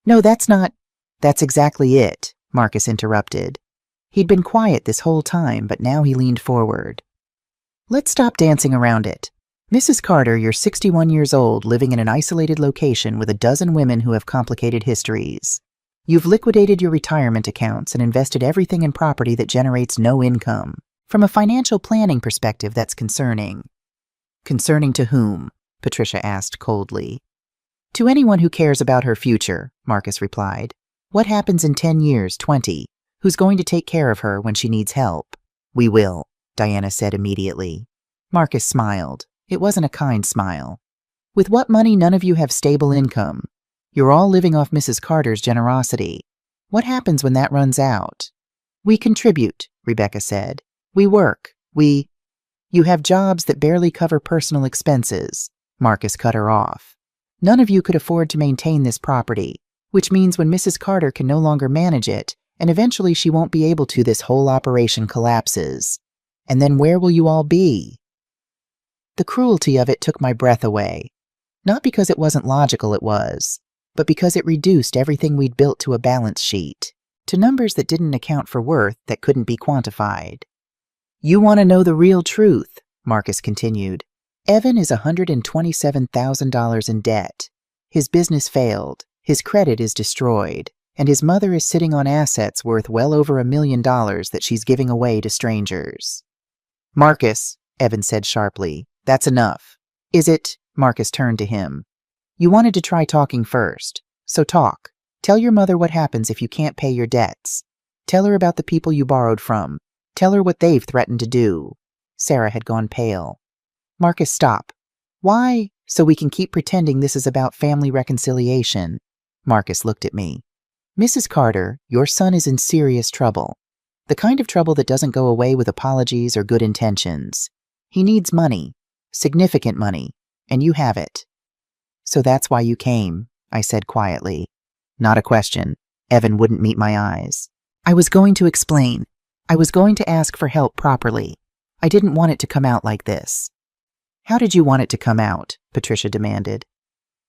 "No, that's not—" "That's exactly it," Marcus interrupted. He'd been quiet this whole time, but now he leaned forward. "Let's stop dancing around it. Mrs. Carter, you're 61 years old, living in an isolated location with a dozen women who have complicated histories. You've liquidated your retirement accounts and invested everything in property that generates no income. From a financial planning perspective, that's concerning." "Concerning to whom?" Patricia asked coldly. To anyone who cares about her future, Marcus replied. What happens in 10 years, 20? Who's going to take care of her when she needs help? We will, Diana said immediately. Marcus smiled. It wasn't a kind smile. With what money, none of you have stable income. You're all living off Mrs. Carter's generosity. What happens when that runs out? We contribute, Rebecca said. We work. You have jobs that barely cover personal expenses. Marcus cut her off. None of you could afford to maintain this property, which means when Mrs. Carter can no longer manage it, and eventually she won't be able to, this whole operation collapses. And then where will you all be? The cruelty of it took my breath away. Not because it wasn't logical, it was, but because it reduced everything we'd built to a balance sheet, to numbers that didn't account for worth that couldn't be quantified. You want to know the real truth, Marcus continued. Evan is $127,000 in debt. His business failed, his credit is destroyed, and his mother is sitting on assets worth well over $1 million that she's giving away to strangers. Marcus, Evan said sharply, that's enough. Is it? Marcus turned to him. You wanted to try talking first, so talk. Tell your mother what happens if you can't pay your debts. Tell her about the people you borrowed from. Tell her what they've threatened to do. Sarah had gone pale. Marcus, stop. Why? So we can keep pretending this is about family reconciliation. Marcus looked at me. Mrs. Carter, your son is in serious trouble. The kind of trouble that doesn't go away with apologies or good intentions. He needs money, significant money, and you have it. So that's why you came, I said quietly. Not a question. Evan wouldn't meet my eyes. I was going to explain. I was going to ask for help properly. I didn't want it to come out like this. How did you want it to come out? Patricia demanded.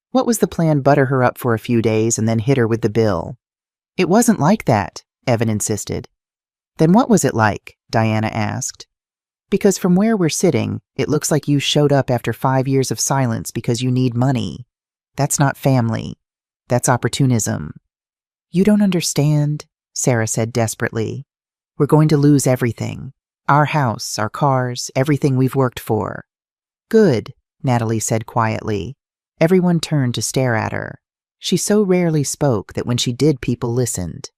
What was the plan? Butter her up for a few days and then hit her with the bill? It wasn't like that, Evan insisted. Then what was it like? Diana asked. Because from where we're sitting, it looks like you showed up after 5 years of silence because you need money. That's not family. That's opportunism. You don't understand, Sarah said desperately. We're going to lose everything. Our house, our cars, everything we've worked for. Good, Natalie said quietly. Everyone turned to stare at her. She so rarely spoke that when she did, people listened.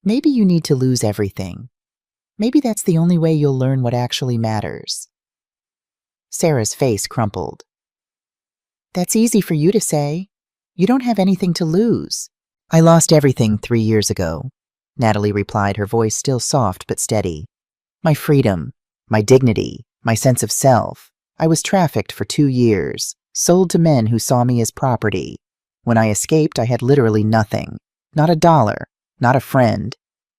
Maybe you need to lose everything. Maybe that's the only way you'll learn what actually matters. Sarah's face crumpled. That's easy for you to say. You don't have anything to lose. I lost everything 3 years ago, Natalie replied, her voice still soft but steady. My freedom, my dignity, my sense of self. I was trafficked for 2 years, sold to men who saw me as property. When I escaped, I had literally nothing. Not a dollar, not a friend,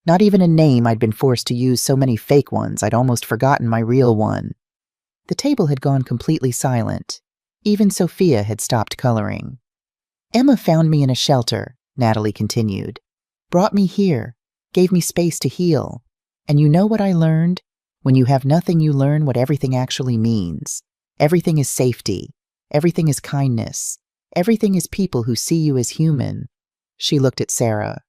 not even a name. I'd been forced to use so many fake ones I'd almost forgotten my real one. The table had gone completely silent. Even Sophia had stopped coloring. Emma found me in a shelter, Natalie continued. Brought me here, gave me space to heal. And you know what I learned? When you have nothing, you learn what everything actually means. Everything is safety. Everything is kindness. Everything is people who see you as human. She looked at Sarah.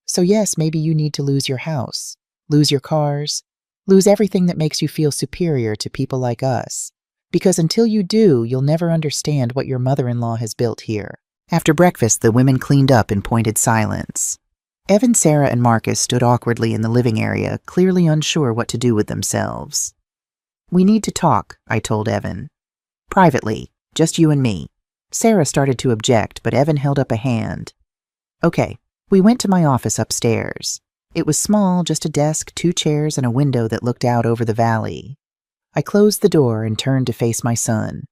So yes, maybe you need to lose your house, lose your cars, lose everything that makes you feel superior to people like us. Because until you do, you'll never understand what your mother-in-law has built here. After breakfast, the women cleaned up in pointed silence. Evan, Sarah, and Marcus stood awkwardly in the living area, clearly unsure what to do with themselves. We need to talk, I told Evan. Privately, just you and me. Sarah started to object, but Evan held up a hand. Okay, we went to my office upstairs. It was small, just a desk, 2 chairs, and a window that looked out over the valley. I closed the door and turned to face my son.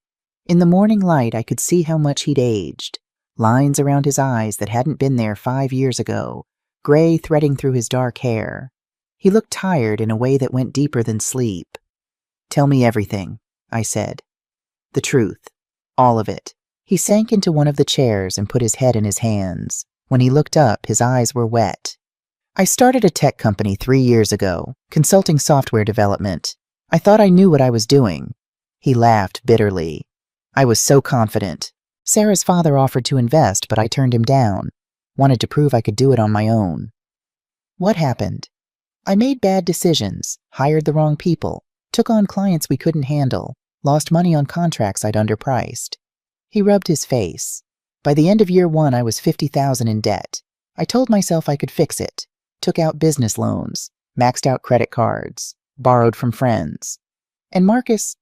In the morning light, I could see how much he'd aged. Lines around his eyes that hadn't been there 5 years ago, gray threading through his dark hair. He looked tired in a way that went deeper than sleep. Tell me everything, I said. The truth. All of it. He sank into one of the chairs and put his head in his hands. When he looked up, his eyes were wet. I started a tech company 3 years ago, consulting software development. I thought I knew what I was doing. He laughed bitterly. I was so confident. Sarah's father offered to invest, but I turned him down. Wanted to prove I could do it on my own. What happened? I made bad decisions, hired the wrong people, took on clients we couldn't handle, lost money on contracts I'd underpriced. He rubbed his face. By the end of year 1, I was $50,000 in debt. I told myself I could fix it. Took out business loans, maxed out credit cards, borrowed from friends. And Marcus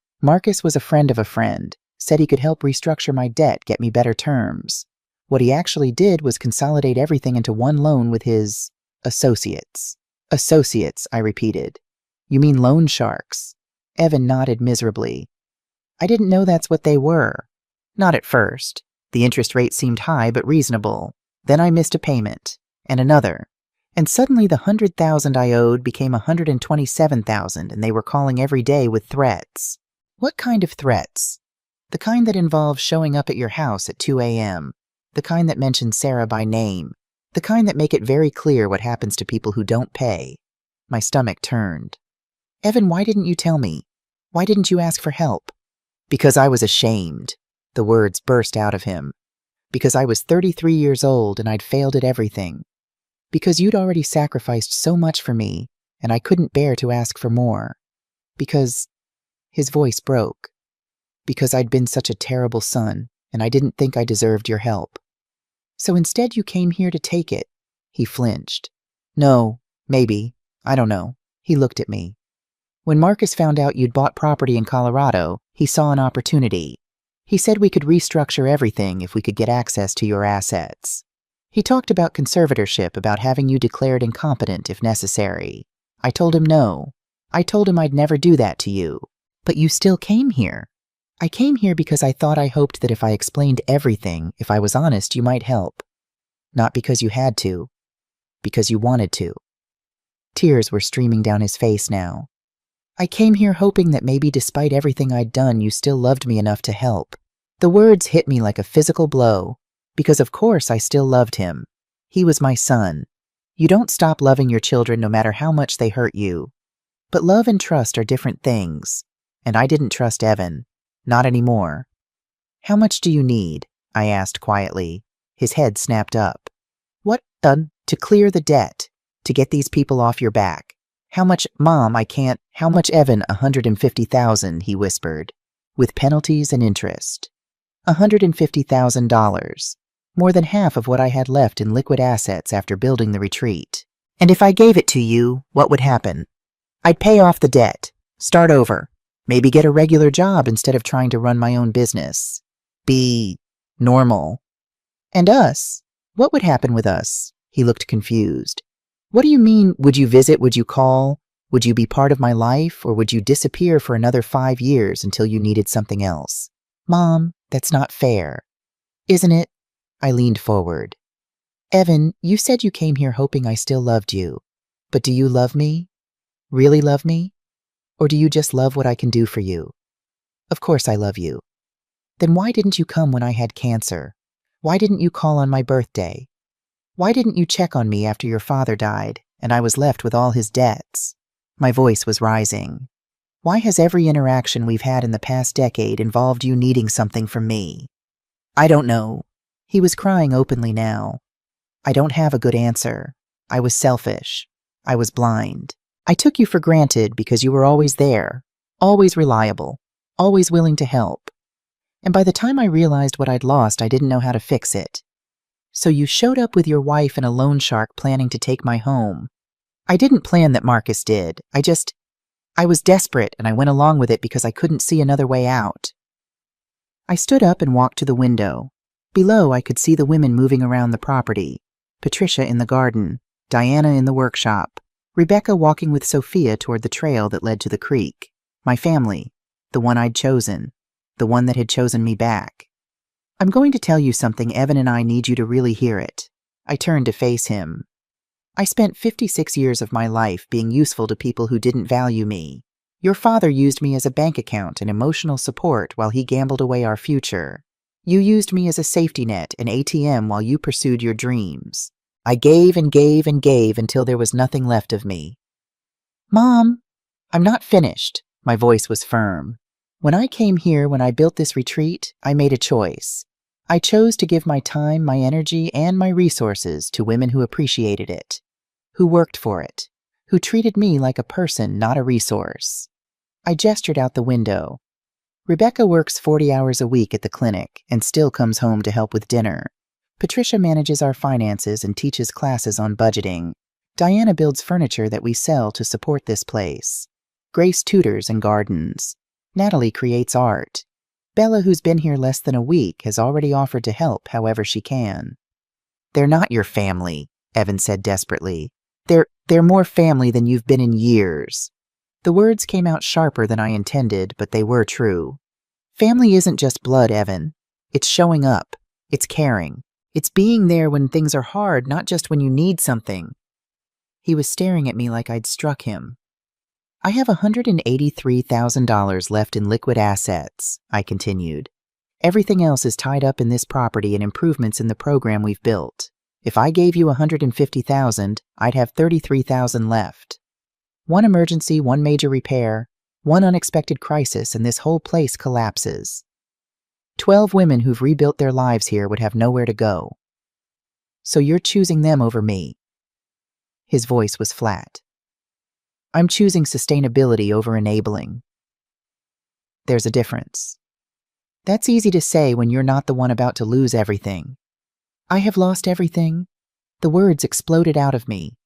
was a friend of a friend, said he could help restructure my debt, get me better terms. What he actually did was consolidate everything into one loan with his associates. Associates, I repeated. You mean loan sharks? Evan nodded miserably. I didn't know that's what they were. Not at first. The interest rate seemed high but reasonable. Then I missed a payment, and another. And suddenly the $100,000 I owed became $127,000, and they were calling every day with threats. What kind of threats? The kind that involve showing up at your house at 2 a.m., the kind that mention Sarah by name, the kind that make it very clear what happens to people who don't pay. My stomach turned. Evan, why didn't you tell me? Why didn't you ask for help? Because I was ashamed. The words burst out of him. Because I was 33 years old and I'd failed at everything. Because you'd already sacrificed so much for me, and I couldn't bear to ask for more. Because... His voice broke. Because I'd been such a terrible son, and I didn't think I deserved your help. So instead you came here to take it. He flinched. No, maybe. I don't know. He looked at me. When Marcus found out you'd bought property in Colorado, he saw an opportunity. He said we could restructure everything if we could get access to your assets. He talked about conservatorship, about having you declared incompetent if necessary. I told him no. I told him I'd never do that to you. But you still came here. I came here because I thought I hoped that if I explained everything, if I was honest, you might help. Not because you had to. Because you wanted to. Tears were streaming down his face now. I came here hoping that maybe despite everything I'd done, you still loved me enough to help. The words hit me like a physical blow. Because of course I still loved him. He was my son. You don't stop loving your children no matter how much they hurt you. But love and trust are different things. And I didn't trust Evan. Not anymore. How much do you need? I asked quietly. His head snapped up. What, to clear the debt. To get these people off your back. How much, Mom, I can't. How much, Evan? $150,000, he whispered. With penalties and interest. $150,000. More than half of what I had left in liquid assets after building the retreat. And if I gave it to you, what would happen? I'd pay off the debt. Start over. Maybe get a regular job instead of trying to run my own business. Be normal. And us? What would happen with us? He looked confused. What do you mean, would you visit, would you call? Would you be part of my life, or would you disappear for another 5 years until you needed something else? Mom, that's not fair. Isn't it? I leaned forward. Evan, you said you came here hoping I still loved you. But do you love me? Really love me? Or do you just love what I can do for you? Of course I love you. Then why didn't you come when I had cancer? Why didn't you call on my birthday? Why didn't you check on me after your father died and I was left with all his debts? My voice was rising. Why has every interaction we've had in the past decade involved you needing something from me? I don't know. He was crying openly now. I don't have a good answer. I was selfish. I was blind. I took you for granted because you were always there, always reliable, always willing to help. And by the time I realized what I'd lost, I didn't know how to fix it. So you showed up with your wife and a loan shark planning to take my home. I didn't plan that Marcus did. I was desperate and I went along with it because I couldn't see another way out. I stood up and walked to the window. Below, I could see the women moving around the property. Patricia in the garden, Diana in the workshop, Rebecca walking with Sophia toward the trail that led to the creek. My family, the one I'd chosen, the one that had chosen me back. I'm going to tell you something, Evan, and I need you to really hear it. I turned to face him. I spent 56 years of my life being useful to people who didn't value me. Your father used me as a bank account and emotional support while he gambled away our future. You used me as a safety net, an ATM, while you pursued your dreams. I gave and gave and gave until there was nothing left of me. Mom, I'm not finished. My voice was firm. When I came here, when I built this retreat, I made a choice. I chose to give my time, my energy, and my resources to women who appreciated it, who worked for it, who treated me like a person, not a resource. I gestured out the window. Rebecca works 40 hours a week at the clinic and still comes home to help with dinner. Patricia manages our finances and teaches classes on budgeting. Diana builds furniture that we sell to support this place. Grace tutors and gardens. Natalie creates art. Bella, who's been here less than a week, has already offered to help however she can. They're not your family, Evan said desperately. They're more family than you've been in years. The words came out sharper than I intended, but they were true. Family isn't just blood, Evan. It's showing up. It's caring. It's being there when things are hard, not just when you need something. He was staring at me like I'd struck him. I have $183,000 left in liquid assets, I continued. Everything else is tied up in this property and improvements in the program we've built. If I gave you $150,000, I'd have $33,000 left. One emergency, one major repair, one unexpected crisis, and this whole place collapses. 12 women who've rebuilt their lives here would have nowhere to go. So you're choosing them over me. His voice was flat. I'm choosing sustainability over enabling. There's a difference. That's easy to say when you're not the one about to lose everything. I have lost everything. The words exploded out of me.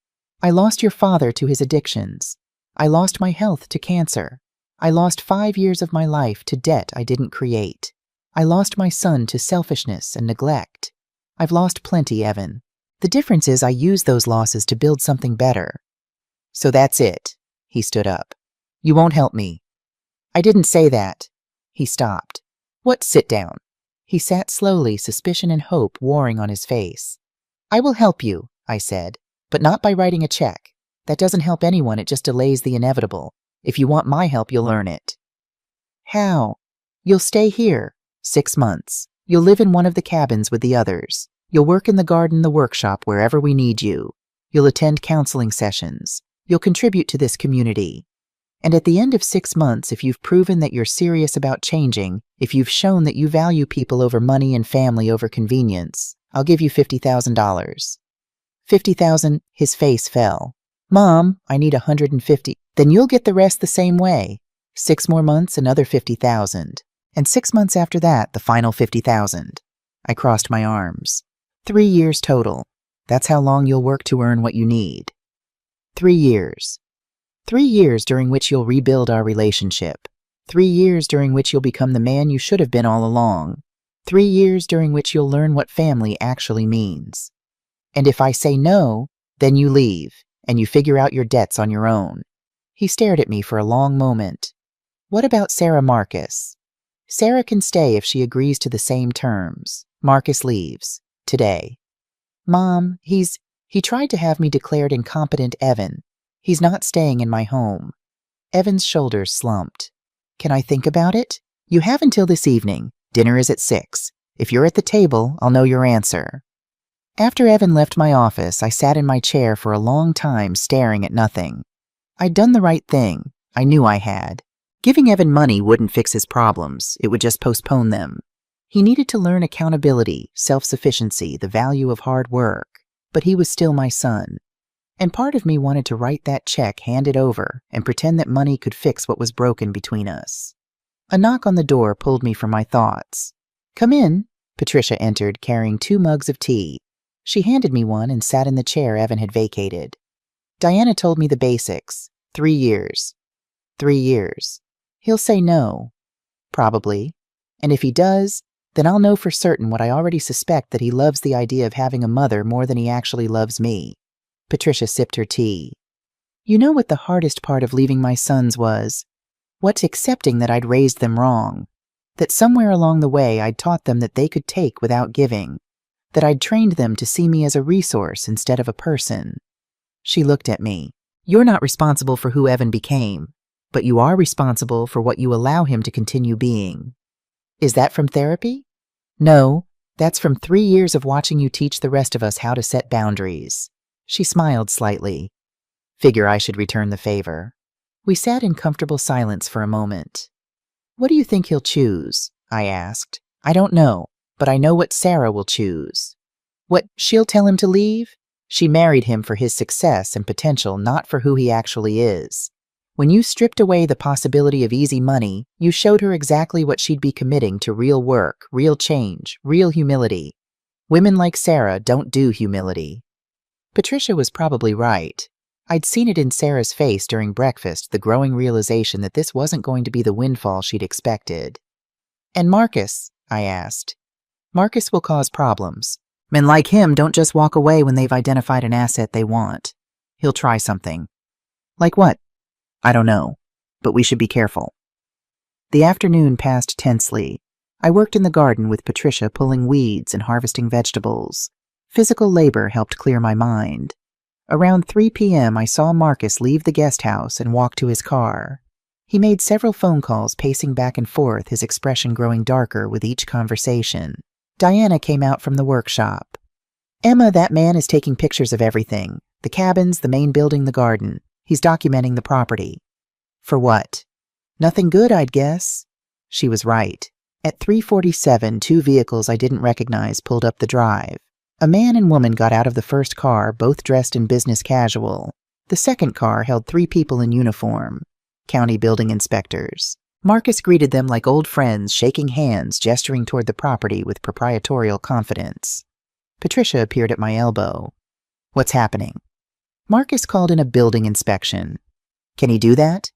I lost your father to his addictions. I lost my health to cancer. I lost 5 years of my life to debt I didn't create. I lost my son to selfishness and neglect. I've lost plenty, Evan. The difference is I used those losses to build something better. So that's it. He stood up. You won't help me. I didn't say that. He stopped. What? Sit down. He sat slowly, suspicion and hope warring on his face. I will help you, I said, but not by writing a check. That doesn't help anyone, it just delays the inevitable. If you want my help, you'll earn it. How? You'll stay here. 6 months. You'll live in one of the cabins with the others. You'll work in the garden, the workshop, wherever we need you. You'll attend counseling sessions. You'll contribute to this community. And at the end of 6 months, if you've proven that you're serious about changing, if you've shown that you value people over money and family over convenience, I'll give you $50,000. 50,000, his face fell. Mom, I need 150. Then you'll get the rest the same way. 6 more months, another 50,000. And 6 months after that, the final 50,000. I crossed my arms. 3 years total. That's how long you'll work to earn what you need. 3 years. 3 years during which you'll rebuild our relationship. 3 years during which you'll become the man you should have been all along. 3 years during which you'll learn what family actually means. And if I say no, then you leave, and you figure out your debts on your own. He stared at me for a long moment. What about Sarah Marcus? Sarah can stay if she agrees to the same terms. Marcus leaves. Today. Mom, he tried to have me declared incompetent, Evan. He's not staying in my home. Evan's shoulders slumped. Can I think about it? You have until this evening. Dinner is at 6. If you're at the table, I'll know your answer. After Evan left my office, I sat in my chair for a long time staring at nothing. I'd done the right thing. I knew I had. Giving Evan money wouldn't fix his problems. It would just postpone them. He needed to learn accountability, self-sufficiency, the value of hard work. But he was still my son. And part of me wanted to write that check, hand it over, and pretend that money could fix what was broken between us. A knock on the door pulled me from my thoughts. Come in. Patricia entered, carrying 2 mugs of tea. She handed me one and sat in the chair Evan had vacated. Diana told me the basics. 3 years. 3 years. He'll say no. Probably. And if he does, then I'll know for certain what I already suspect, that he loves the idea of having a mother more than he actually loves me. Patricia sipped her tea. You know what the hardest part of leaving my sons was? What's accepting that I'd raised them wrong. That somewhere along the way I'd taught them that they could take without giving. That I'd trained them to see me as a resource instead of a person. She looked at me. You're not responsible for who Evan became, but you are responsible for what you allow him to continue being. Is that from therapy? No, that's from 3 years of watching you teach the rest of us how to set boundaries. She smiled slightly. Figure I should return the favor. We sat in comfortable silence for a moment. What do you think he'll choose? I asked. I don't know, but I know what Sarah will choose. What, she'll tell him to leave? She married him for his success and potential, not for who he actually is. When you stripped away the possibility of easy money, you showed her exactly what she'd be committing to: real work, real change, real humility. Women like Sarah don't do humility. Patricia was probably right. I'd seen it in Sarah's face during breakfast, the growing realization that this wasn't going to be the windfall she'd expected. And Marcus? I asked. Marcus will cause problems. Men like him don't just walk away when they've identified an asset they want. He'll try something. Like what? I don't know, but we should be careful. The afternoon passed tensely. I worked in the garden with Patricia, pulling weeds and harvesting vegetables. Physical labor helped clear my mind. Around 3 p.m., I saw Marcus leave the guest house and walk to his car. He made several phone calls, pacing back and forth, his expression growing darker with each conversation. Diana came out from the workshop. Emma, that man is taking pictures of everything. The cabins, the main building, the garden. He's documenting the property. For what? Nothing good, I'd guess. She was right. At 3:47, 2 vehicles I didn't recognize pulled up the drive. A man and woman got out of the first car, both dressed in business casual. The second car held 3 people in uniform. County building inspectors. Marcus greeted them like old friends, shaking hands, gesturing toward the property with proprietorial confidence. Patricia appeared at my elbow. What's happening? Marcus called in a building inspection. Can he do that?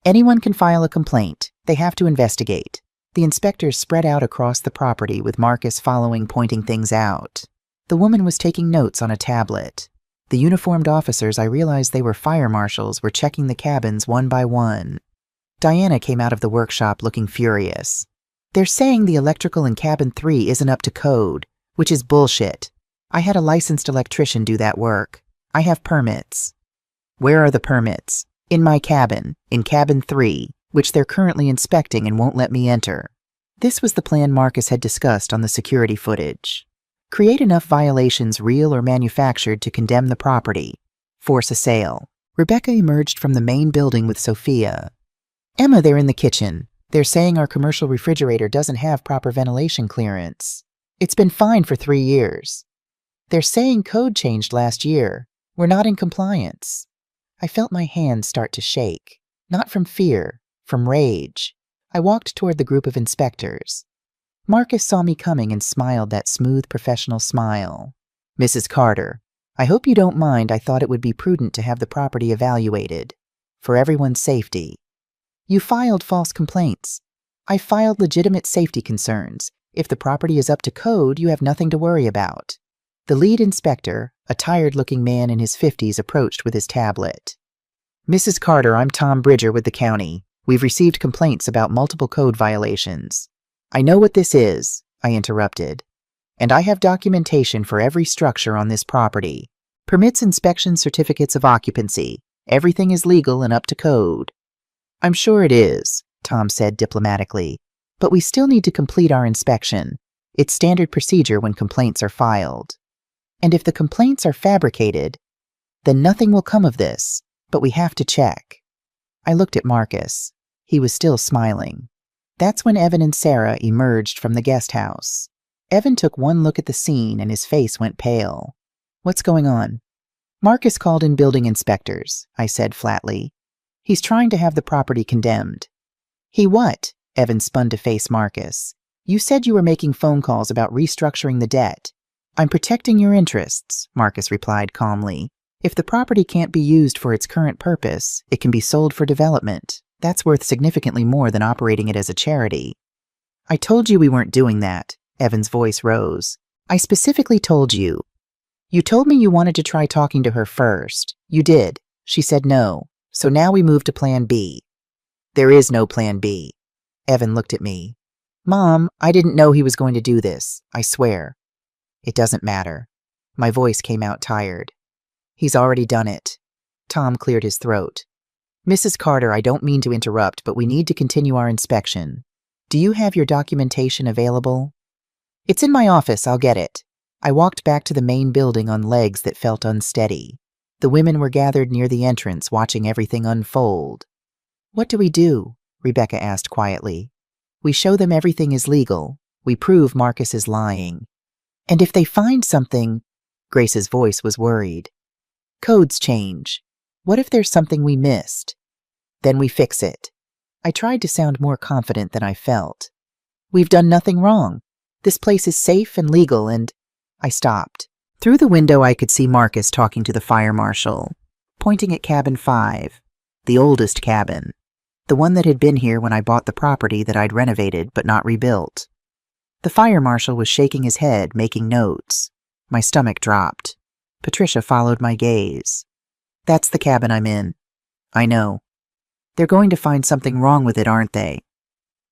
Anyone can file a complaint. They have to investigate. The inspectors spread out across the property, with Marcus following, pointing things out. The woman was taking notes on a tablet. The uniformed officers, I realized they were fire marshals, were checking the cabins one by one. Diana came out of the workshop looking furious. They're saying the electrical in cabin 3 isn't up to code, which is bullshit. I had a licensed electrician do that work. I have permits. Where are the permits? In my cabin, in cabin 3, which they're currently inspecting and won't let me enter. This was the plan Marcus had discussed on the security footage. Create enough violations, real or manufactured, to condemn the property. Force a sale. Rebecca emerged from the main building with Sophia. Emma, they're in the kitchen. They're saying our commercial refrigerator doesn't have proper ventilation clearance. It's been fine for 3 years. They're saying code changed last year. We're not in compliance. I felt my hands start to shake. Not from fear, from rage. I walked toward the group of inspectors. Marcus saw me coming and smiled that smooth, professional smile. Mrs. Carter, I hope you don't mind. I thought it would be prudent to have the property evaluated. For everyone's safety. You filed false complaints. I filed legitimate safety concerns. If the property is up to code, you have nothing to worry about. The lead inspector, a tired-looking man in his 50s, approached with his tablet. Mrs. Carter, I'm Tom Bridger with the county. We've received complaints about multiple code violations. I know what this is, I interrupted. And I have documentation for every structure on this property. Permits, inspections, certificates of occupancy. Everything is legal and up to code. I'm sure it is, Tom said diplomatically. But we still need to complete our inspection. It's standard procedure when complaints are filed. And if the complaints are fabricated, then nothing will come of this, but we have to check. I looked at Marcus. He was still smiling. That's when Evan and Sarah emerged from the guest house. Evan took one look at the scene and his face went pale. What's going on? Marcus called in building inspectors, I said flatly. He's trying to have the property condemned. He what? Evan spun to face Marcus. You said you were making phone calls about restructuring the debt. I'm protecting your interests, Marcus replied calmly. If the property can't be used for its current purpose, it can be sold for development. That's worth significantly more than operating it as a charity. I told you we weren't doing that. Evan's voice rose. I specifically told you. You told me you wanted to try talking to her first. You did. She said no. So now we move to plan B. There is no plan B. Evan looked at me. Mom, I didn't know he was going to do this. I swear. It doesn't matter. My voice came out tired. He's already done it. Tom cleared his throat. Mrs. Carter, I don't mean to interrupt, but we need to continue our inspection. Do you have your documentation available? It's in my office. I'll get it. I walked back to the main building on legs that felt unsteady. The women were gathered near the entrance, watching everything unfold. What do we do? Rebecca asked quietly. We show them everything is legal. We prove Marcus is lying. And if they find something, Grace's voice was worried. Codes change. What if there's something we missed? Then we fix it. I tried to sound more confident than I felt. We've done nothing wrong. This place is safe and legal and… I stopped. Through the window I could see Marcus talking to the fire marshal, pointing at cabin 5, the oldest cabin, the one that had been here when I bought the property that I'd renovated but not rebuilt. The fire marshal was shaking his head, making notes. My stomach dropped. Patricia followed my gaze. That's the cabin I'm in. I know. They're going to find something wrong with it, aren't they?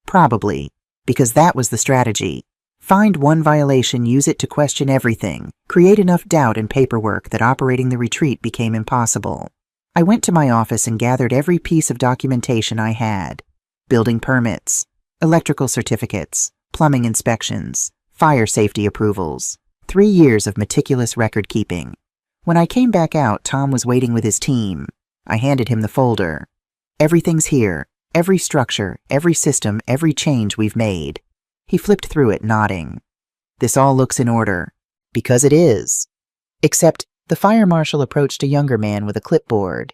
Probably, because that was the strategy. Find one violation, use it to question everything, create enough doubt and paperwork that operating the retreat became impossible. I went to my office and gathered every piece of documentation I had. Building permits, electrical certificates, plumbing inspections, fire safety approvals, 3 years of meticulous record keeping. When I came back out, Tom was waiting with his team. I handed him the folder. Everything's here, every structure, every system, every change we've made. He flipped through it, nodding. This all looks in order. Because it is. Except the fire marshal approached a younger man with a clipboard.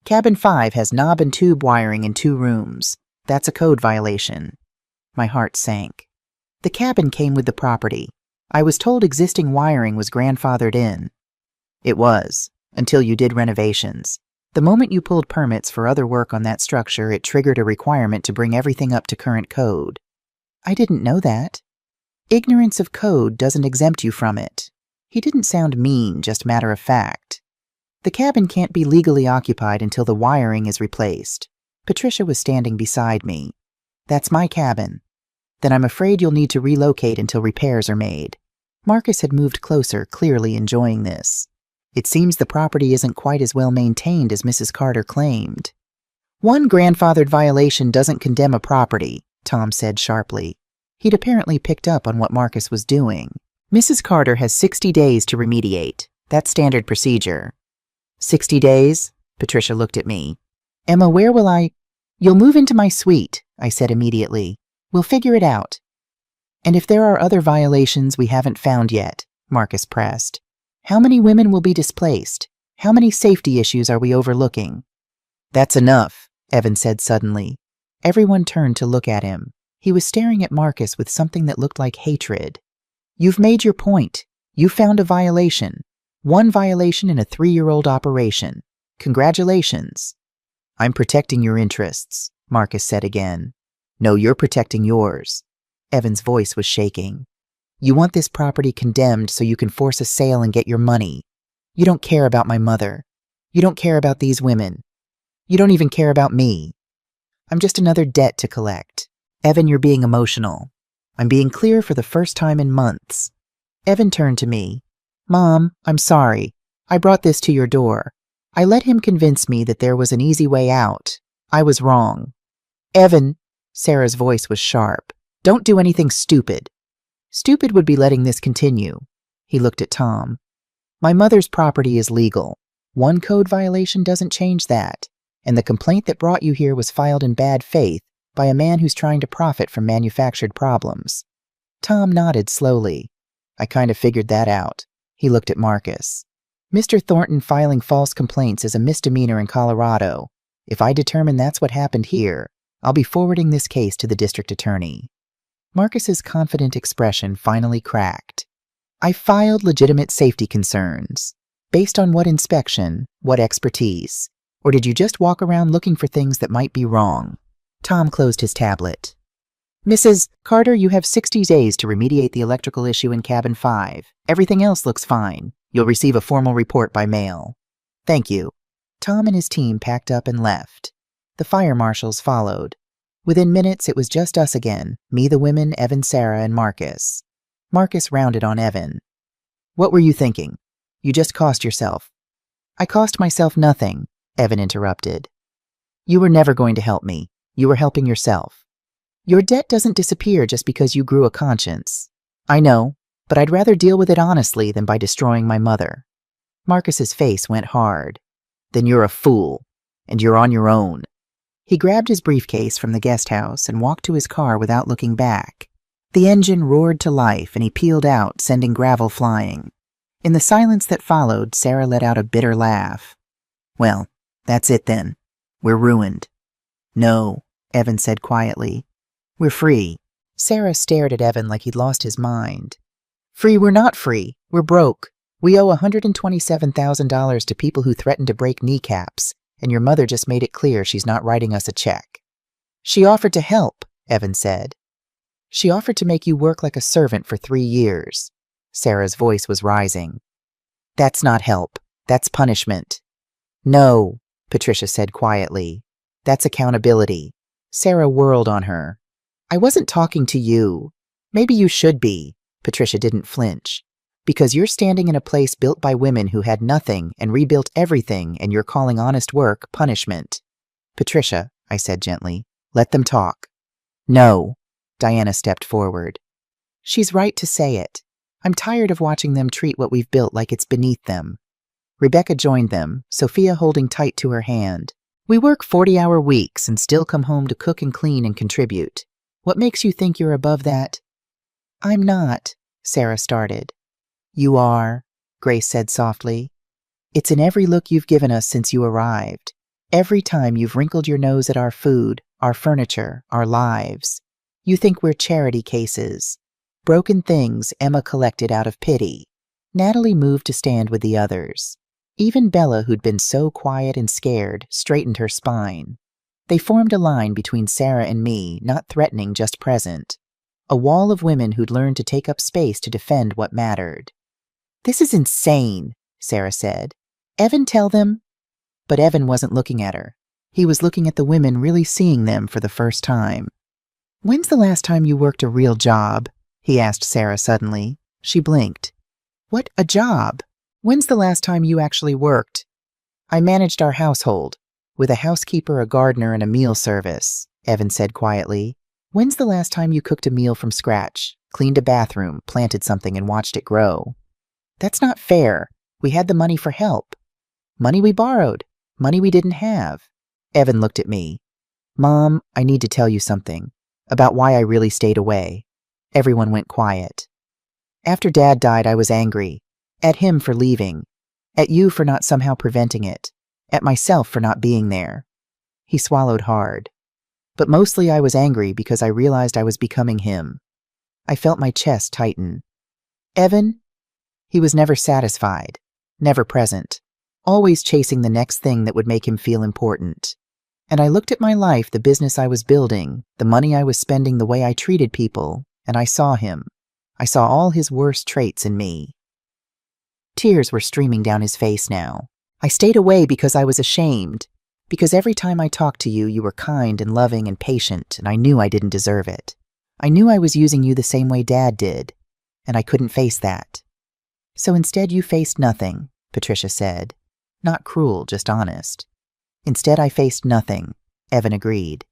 Cabin 5 has knob and tube wiring in 2 rooms. That's a code violation. My heart sank. The cabin came with the property. I was told existing wiring was grandfathered in. It was, until you did renovations. The moment you pulled permits for other work on that structure, it triggered a requirement to bring everything up to current code. I didn't know that. Ignorance of code doesn't exempt you from it. He didn't sound mean, just matter of fact. The cabin can't be legally occupied until the wiring is replaced. Patricia was standing beside me. That's my cabin. Then I'm afraid you'll need to relocate until repairs are made. Marcus had moved closer, clearly enjoying this. It seems the property isn't quite as well maintained as Mrs. Carter claimed. One grandfathered violation doesn't condemn a property, Tom said sharply. He'd apparently picked up on what Marcus was doing. Mrs. Carter has 60 days to remediate. That's standard procedure. 60 days? Patricia looked at me. Emma, where will I… You'll move into my suite, I said immediately. We'll figure it out. And if there are other violations we haven't found yet, Marcus pressed. How many women will be displaced? How many safety issues are we overlooking? That's enough, Evan said suddenly. Everyone turned to look at him. He was staring at Marcus with something that looked like hatred. You've made your point. You found a violation. 1 violation in a 3-year-old operation. Congratulations. I'm protecting your interests, Marcus said again. No, you're protecting yours. Evan's voice was shaking. You want this property condemned so you can force a sale and get your money. You don't care about my mother. You don't care about these women. You don't even care about me. I'm just another debt to collect. Evan, you're being emotional. I'm being clear for the first time in months. Evan turned to me. Mom, I'm sorry. I brought this to your door. I let him convince me that there was an easy way out. I was wrong. Evan, Sarah's voice was sharp. Don't do anything stupid. Stupid would be letting this continue. He looked at Tom. My mother's property is legal. 1 code violation doesn't change that. And the complaint that brought you here was filed in bad faith by a man who's trying to profit from manufactured problems. Tom nodded slowly. I kind of figured that out. He looked at Marcus. Mr. Thornton filing false complaints is a misdemeanor in Colorado. If I determine that's what happened here, I'll be forwarding this case to the district attorney. Marcus's confident expression finally cracked. I filed legitimate safety concerns. Based on what inspection, what expertise? Or did you just walk around looking for things that might be wrong? Tom closed his tablet. Mrs. Carter, you have 60 days to remediate the electrical issue in cabin 5. Everything else looks fine. You'll receive a formal report by mail. Thank you. Tom and his team packed up and left. The fire marshals followed. Within minutes, it was just us again, me, the women, Evan, Sarah, and Marcus. Marcus rounded on Evan. What were you thinking? You just cost yourself. I cost myself nothing, Evan interrupted. You were never going to help me. You were helping yourself. Your debt doesn't disappear just because you grew a conscience. I know, but I'd rather deal with it honestly than by destroying my mother. Marcus's face went hard. Then you're a fool, and you're on your own. He grabbed his briefcase from the guest house and walked to his car without looking back. The engine roared to life and he peeled out, sending gravel flying. In the silence that followed, Sarah let out a bitter laugh. Well, that's it then. We're ruined. No, Evan said quietly. We're free. Sarah stared at Evan like he'd lost his mind. Free? We're not free. We're broke. We owe $127,000 to people who threatened to break kneecaps, and your mother just made it clear she's not writing us a check. She offered to help, Evan said. She offered to make you work like a servant for 3 years. Sarah's voice was rising. That's not help. That's punishment. No, Patricia said quietly. That's accountability. Sarah whirled on her. I wasn't talking to you. Maybe you should be. Patricia didn't flinch. Because you're standing in a place built by women who had nothing and rebuilt everything, and you're calling honest work punishment. Patricia, I said gently, let them talk. No. Diana stepped forward. She's right to say it. I'm tired of watching them treat what we've built like it's beneath them. Rebecca joined them, Sophia holding tight to her hand. We work 40-hour weeks and still come home to cook and clean and contribute. What makes you think you're above that? I'm not, Sarah started. You are, Grace said softly. It's in every look you've given us since you arrived. Every time you've wrinkled your nose at our food, our furniture, our lives. You think we're charity cases. Broken things Emma collected out of pity. Natalie moved to stand with the others. Even Bella, who'd been so quiet and scared, straightened her spine. They formed a line between Sarah and me, not threatening, just present. A wall of women who'd learned to take up space to defend what mattered. This is insane, Sarah said. Evan, tell them. But Evan wasn't looking at her. He was looking at the women, really seeing them for the first time. When's the last time you worked a real job? He asked Sarah suddenly. She blinked. What, a job? When's the last time you actually worked? I managed our household, with a housekeeper, a gardener, and a meal service, Evan said quietly. When's the last time you cooked a meal from scratch, cleaned a bathroom, planted something, and watched it grow? That's not fair. We had the money for help. Money we borrowed. Money we didn't have. Evan looked at me. Mom, I need to tell you something about why I really stayed away. Everyone went quiet. After Dad died, I was angry. At him for leaving. At you for not somehow preventing it. At myself for not being there. He swallowed hard. But mostly I was angry because I realized I was becoming him. I felt my chest tighten. Evan? He was never satisfied. Never present. Always chasing the next thing that would make him feel important. And I looked at my life, the business I was building, the money I was spending, the way I treated people, and I saw him. I saw all his worst traits in me. Tears were streaming down his face now. I stayed away because I was ashamed. Because every time I talked to you, you were kind and loving and patient, and I knew I didn't deserve it. I knew I was using you the same way Dad did, and I couldn't face that. So instead you faced nothing, Patricia said. Not cruel, just honest. Instead I faced nothing, Evan agreed.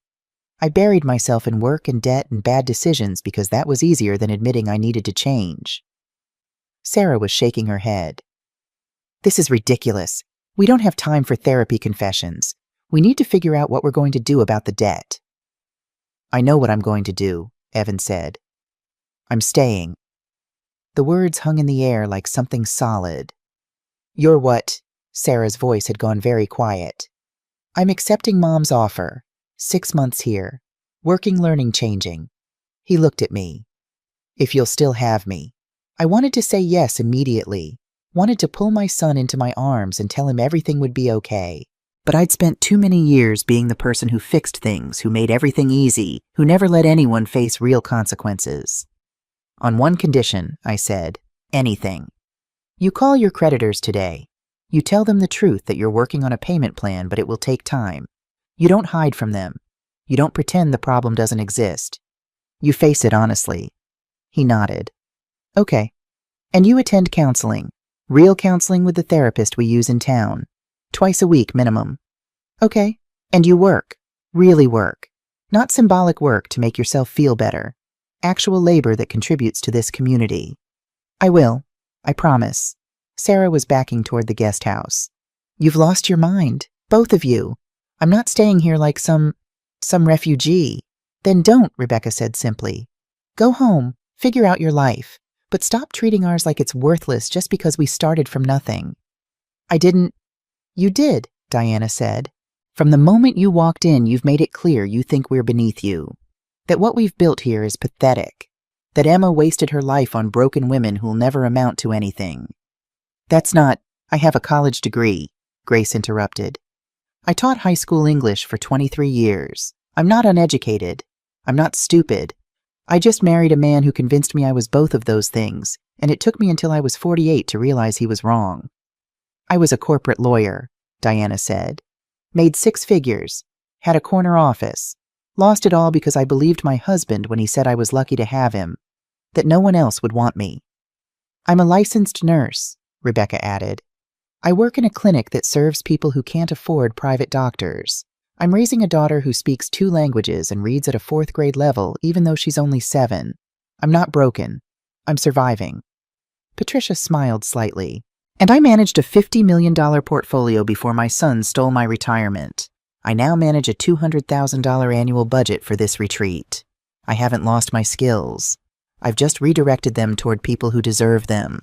I buried myself in work and debt and bad decisions because that was easier than admitting I needed to change. Sarah was shaking her head. This is ridiculous. We don't have time for therapy confessions. We need to figure out what we're going to do about the debt. I know what I'm going to do, Evan said. I'm staying. The words hung in the air like something solid. You're what? Sarah's voice had gone very quiet. I'm accepting Mom's offer. 6 months here. Working, learning, changing. He looked at me. If you'll still have me. I wanted to say yes immediately. Wanted to pull my son into my arms and tell him everything would be okay. But I'd spent too many years being the person who fixed things, who made everything easy, who never let anyone face real consequences. On one condition, I said, anything. You call your creditors today. You tell them the truth that you're working on a payment plan, but it will take time. You don't hide from them. You don't pretend the problem doesn't exist. You face it honestly. He nodded. Okay. And you attend counseling. Real counseling with the therapist we use in town. Twice a week minimum. Okay. And you work. Really work. Not symbolic work to make yourself feel better. Actual labor that contributes to this community. I will. I promise. Sarah was backing toward the guest house. You've lost your mind. Both of you. I'm not staying here like some refugee. Then don't, Rebecca said simply. Go home. Figure out your life. But stop treating ours like it's worthless just because we started from nothing. I didn't. You did, Diana said. From the moment you walked in, you've made it clear you think we're beneath you. That what we've built here is pathetic. That Emma wasted her life on broken women who'll never amount to anything. That's not— I have a college degree, Grace interrupted. I taught high school English for 23 years. I'm not uneducated. I'm not stupid. I just married a man who convinced me I was both of those things, and it took me until I was 48 to realize he was wrong. I was a corporate lawyer, Diana said. Made 6 figures. Had a corner office. Lost it all because I believed my husband when he said I was lucky to have him. That no one else would want me. I'm a licensed nurse, Rebecca added. I work in a clinic that serves people who can't afford private doctors. I'm raising a daughter who speaks 2 languages and reads at a 4th grade level even though she's only 7. I'm not broken. I'm surviving. Patricia smiled slightly. And I managed a $50 million portfolio before my son stole my retirement. I now manage a $200,000 annual budget for this retreat. I haven't lost my skills. I've just redirected them toward people who deserve them.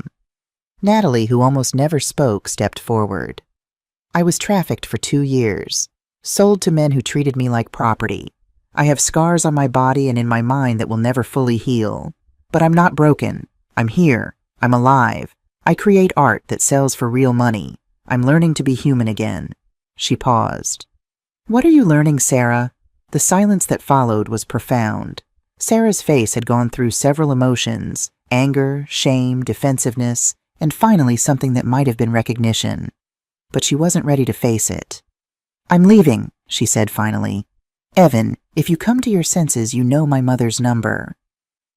Natalie, who almost never spoke, stepped forward. I was trafficked for 2 years. Sold to men who treated me like property. I have scars on my body and in my mind that will never fully heal. But I'm not broken. I'm here. I'm alive. I create art that sells for real money. I'm learning to be human again. She paused. What are you learning, Sarah? The silence that followed was profound. Sarah's face had gone through several emotions: anger, shame, defensiveness, and finally something that might have been recognition. But she wasn't ready to face it. I'm leaving, she said finally. Evan, if you come to your senses, you know my mother's number.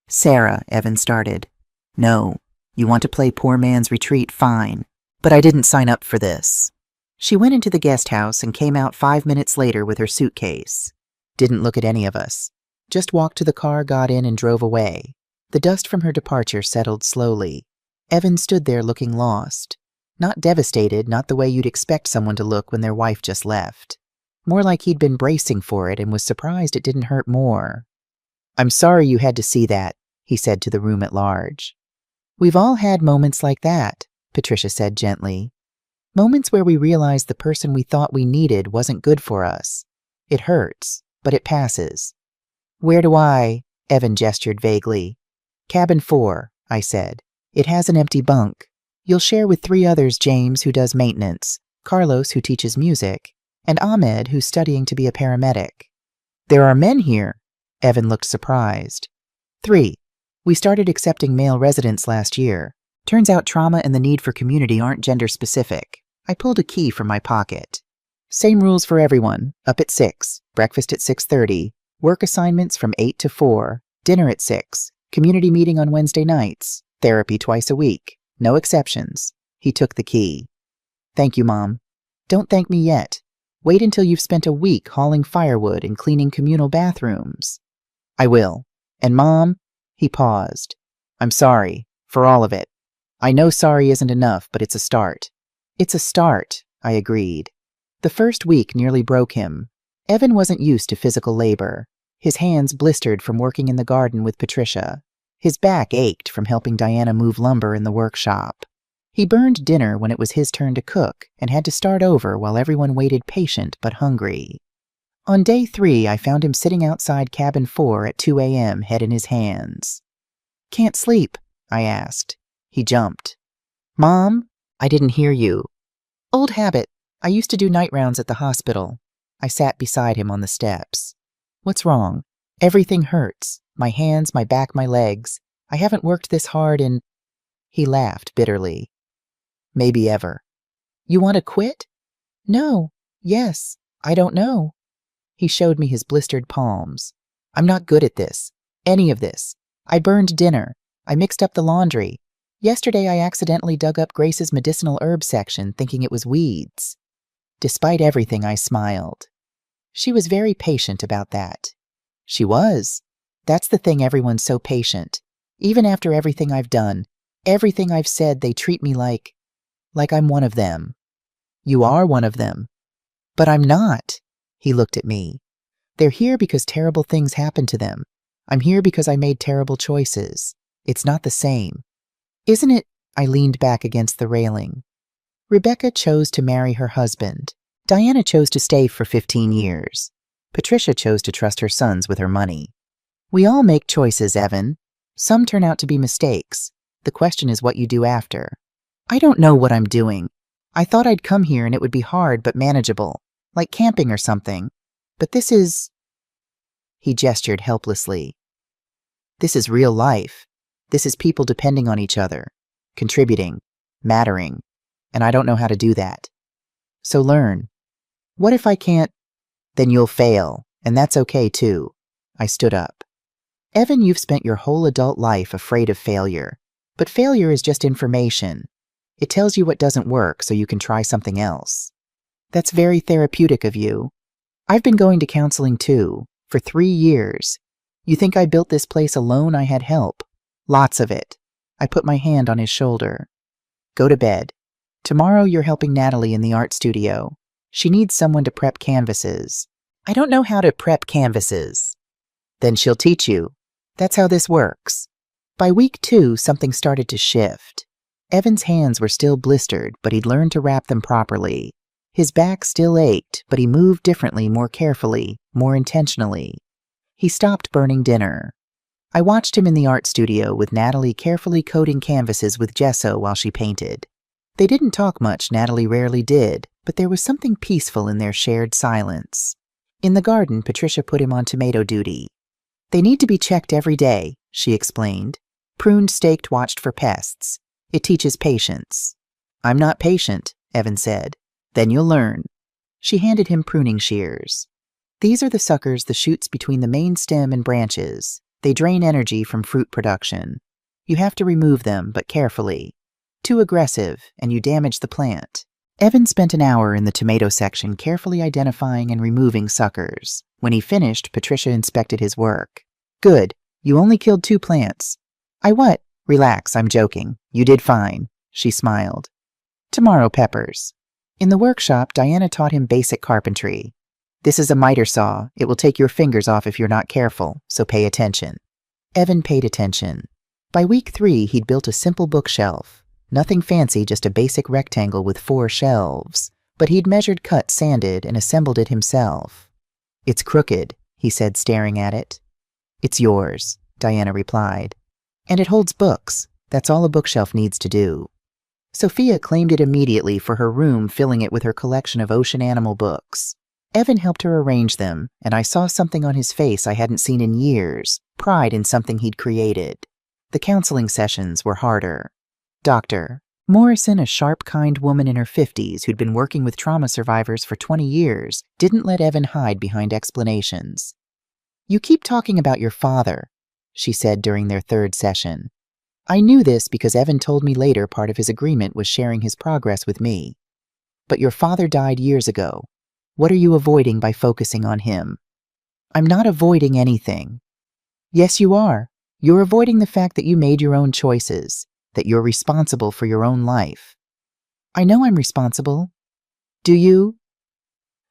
Sarah, Evan started. No. You want to play poor man's retreat, fine. But I didn't sign up for this. She went into the guest house and came out 5 minutes later with her suitcase. Didn't look at any of us. Just walked to the car, got in, and drove away. The dust from her departure settled slowly. Evan stood there looking lost. Not devastated, not the way you'd expect someone to look when their wife just left. More like he'd been bracing for it and was surprised it didn't hurt more. I'm sorry you had to see that, he said to the room at large. We've all had moments like that, Patricia said gently. Moments where we realized the person we thought we needed wasn't good for us. It hurts, but it passes. Where do I? Evan gestured vaguely. Cabin 4, I said. It has an empty bunk. You'll share with 3 others: James, who does maintenance, Carlos, who teaches music, and Ahmed, who's studying to be a paramedic. There are men here. Evan looked surprised. 3. We started accepting male residents last year. Turns out trauma and the need for community aren't gender-specific. I pulled a key from my pocket. Same rules for everyone. Up at 6, breakfast at 6:30, work assignments from 8 to 4, dinner at 6, community meeting on Wednesday nights, therapy twice a week. No exceptions. He took the key. Thank you, Mom. Don't thank me yet. Wait until you've spent a week hauling firewood and cleaning communal bathrooms. I will. And Mom, he paused. I'm sorry, for all of it. I know sorry isn't enough, but it's a start. It's a start, I agreed. The first week nearly broke him. Evan wasn't used to physical labor. His hands blistered from working in the garden with Patricia. His back ached from helping Diana move lumber in the workshop. He burned dinner when it was his turn to cook and had to start over while everyone waited patient but hungry. On day 3, I found him sitting outside cabin 4 at 2 a.m., head in his hands. Can't sleep, I asked. He jumped. Mom, I didn't hear you. Old habit. I used to do night rounds at the hospital. I sat beside him on the steps. What's wrong? Everything hurts. My hands, my back, my legs. I haven't worked this hard in— He laughed bitterly. Maybe ever. You want to quit? No. Yes. I don't know. He showed me his blistered palms. I'm not good at this. Any of this. I burned dinner. I mixed up the laundry. Yesterday I accidentally dug up Grace's medicinal herb section thinking it was weeds. Despite everything, I smiled. She was very patient about that. She was. That's the thing, everyone's so patient. Even after everything I've done, everything I've said, they treat me like I'm one of them. You are one of them. But I'm not. He looked at me. They're here because terrible things happened to them. I'm here because I made terrible choices. It's not the same. Isn't it? I leaned back against the railing. Rebecca chose to marry her husband. Diana chose to stay for 15 years. Patricia chose to trust her sons with her money. We all make choices, Evan. Some turn out to be mistakes. The question is what you do after. I don't know what I'm doing. I thought I'd come here and it would be hard but manageable, like camping or something. But this is... He gestured helplessly. This is real life. This is people depending on each other, contributing, mattering, and I don't know how to do that. So learn. What if I can't? Then you'll fail, and that's okay too. I stood up. Evan, you've spent your whole adult life afraid of failure, but failure is just information. It tells you what doesn't work so you can try something else. That's very therapeutic of you. I've been going to counseling too, for 3 years. You think I built this place alone? I had help. Lots of it. I put my hand on his shoulder. Go to bed. Tomorrow you're helping Natalie in the art studio. She needs someone to prep canvases. I don't know how to prep canvases. Then she'll teach you. That's how this works. By week 2, something started to shift. Evan's hands were still blistered, but he'd learned to wrap them properly. His back still ached, but he moved differently, more carefully, more intentionally. He stopped burning dinner. I watched him in the art studio with Natalie carefully coating canvases with gesso while she painted. They didn't talk much, Natalie rarely did, but there was something peaceful in their shared silence. In the garden, Patricia put him on tomato duty. They need to be checked every day, she explained. Pruned, staked, watched for pests. It teaches patience. I'm not patient, Evan said. Then you'll learn. She handed him pruning shears. These are the suckers, the shoots between the main stem and branches. They drain energy from fruit production. You have to remove them, but carefully. Too aggressive, and you damage the plant. Evan spent an hour in the tomato section carefully identifying and removing suckers. When he finished, Patricia inspected his work. Good. You only killed 2 plants. I what? Relax, I'm joking. You did fine. She smiled. Tomorrow, peppers. In the workshop, Diana taught him basic carpentry. This is a miter saw. It will take your fingers off if you're not careful, so pay attention. Evan paid attention. By week 3, he'd built a simple bookshelf. Nothing fancy, just a basic rectangle with 4 shelves. But he'd measured, cut, sanded, and assembled it himself. It's crooked, he said, staring at it. It's yours, Diana replied. And it holds books. That's all a bookshelf needs to do. Sophia claimed it immediately for her room, filling it with her collection of ocean animal books. Evan helped her arrange them, and I saw something on his face I hadn't seen in years, pride in something he'd created. The counseling sessions were harder. Dr. Morrison, a sharp, kind woman in her 50s who'd been working with trauma survivors for 20 years, didn't let Evan hide behind explanations. You keep talking about your father, she said during their 3rd session. I knew this because Evan told me later part of his agreement was sharing his progress with me. But your father died years ago. What are you avoiding by focusing on him? I'm not avoiding anything. Yes, you are. You're avoiding the fact that you made your own choices, that you're responsible for your own life. I know I'm responsible. Do you?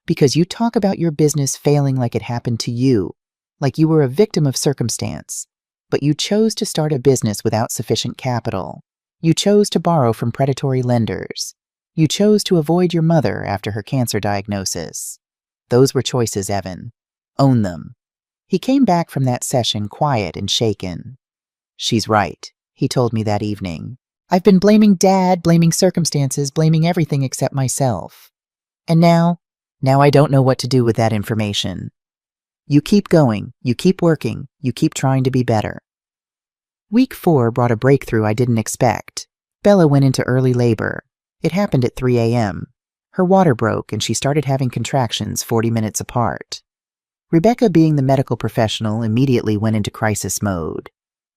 Because you talk about your business failing like it happened to you, like you were a victim of circumstance. But you chose to start a business without sufficient capital. You chose to borrow from predatory lenders. You chose to avoid your mother after her cancer diagnosis. Those were choices, Evan. Own them. He came back from that session quiet and shaken. She's right, he told me that evening. I've been blaming Dad, blaming circumstances, blaming everything except myself. And now I don't know what to do with that information. You keep going, you keep working, you keep trying to be better. Week 4 brought a breakthrough I didn't expect. Bella went into early labor. It happened at 3 a.m. Her water broke and she started having contractions 40 minutes apart. Rebecca, being the medical professional, immediately went into crisis mode.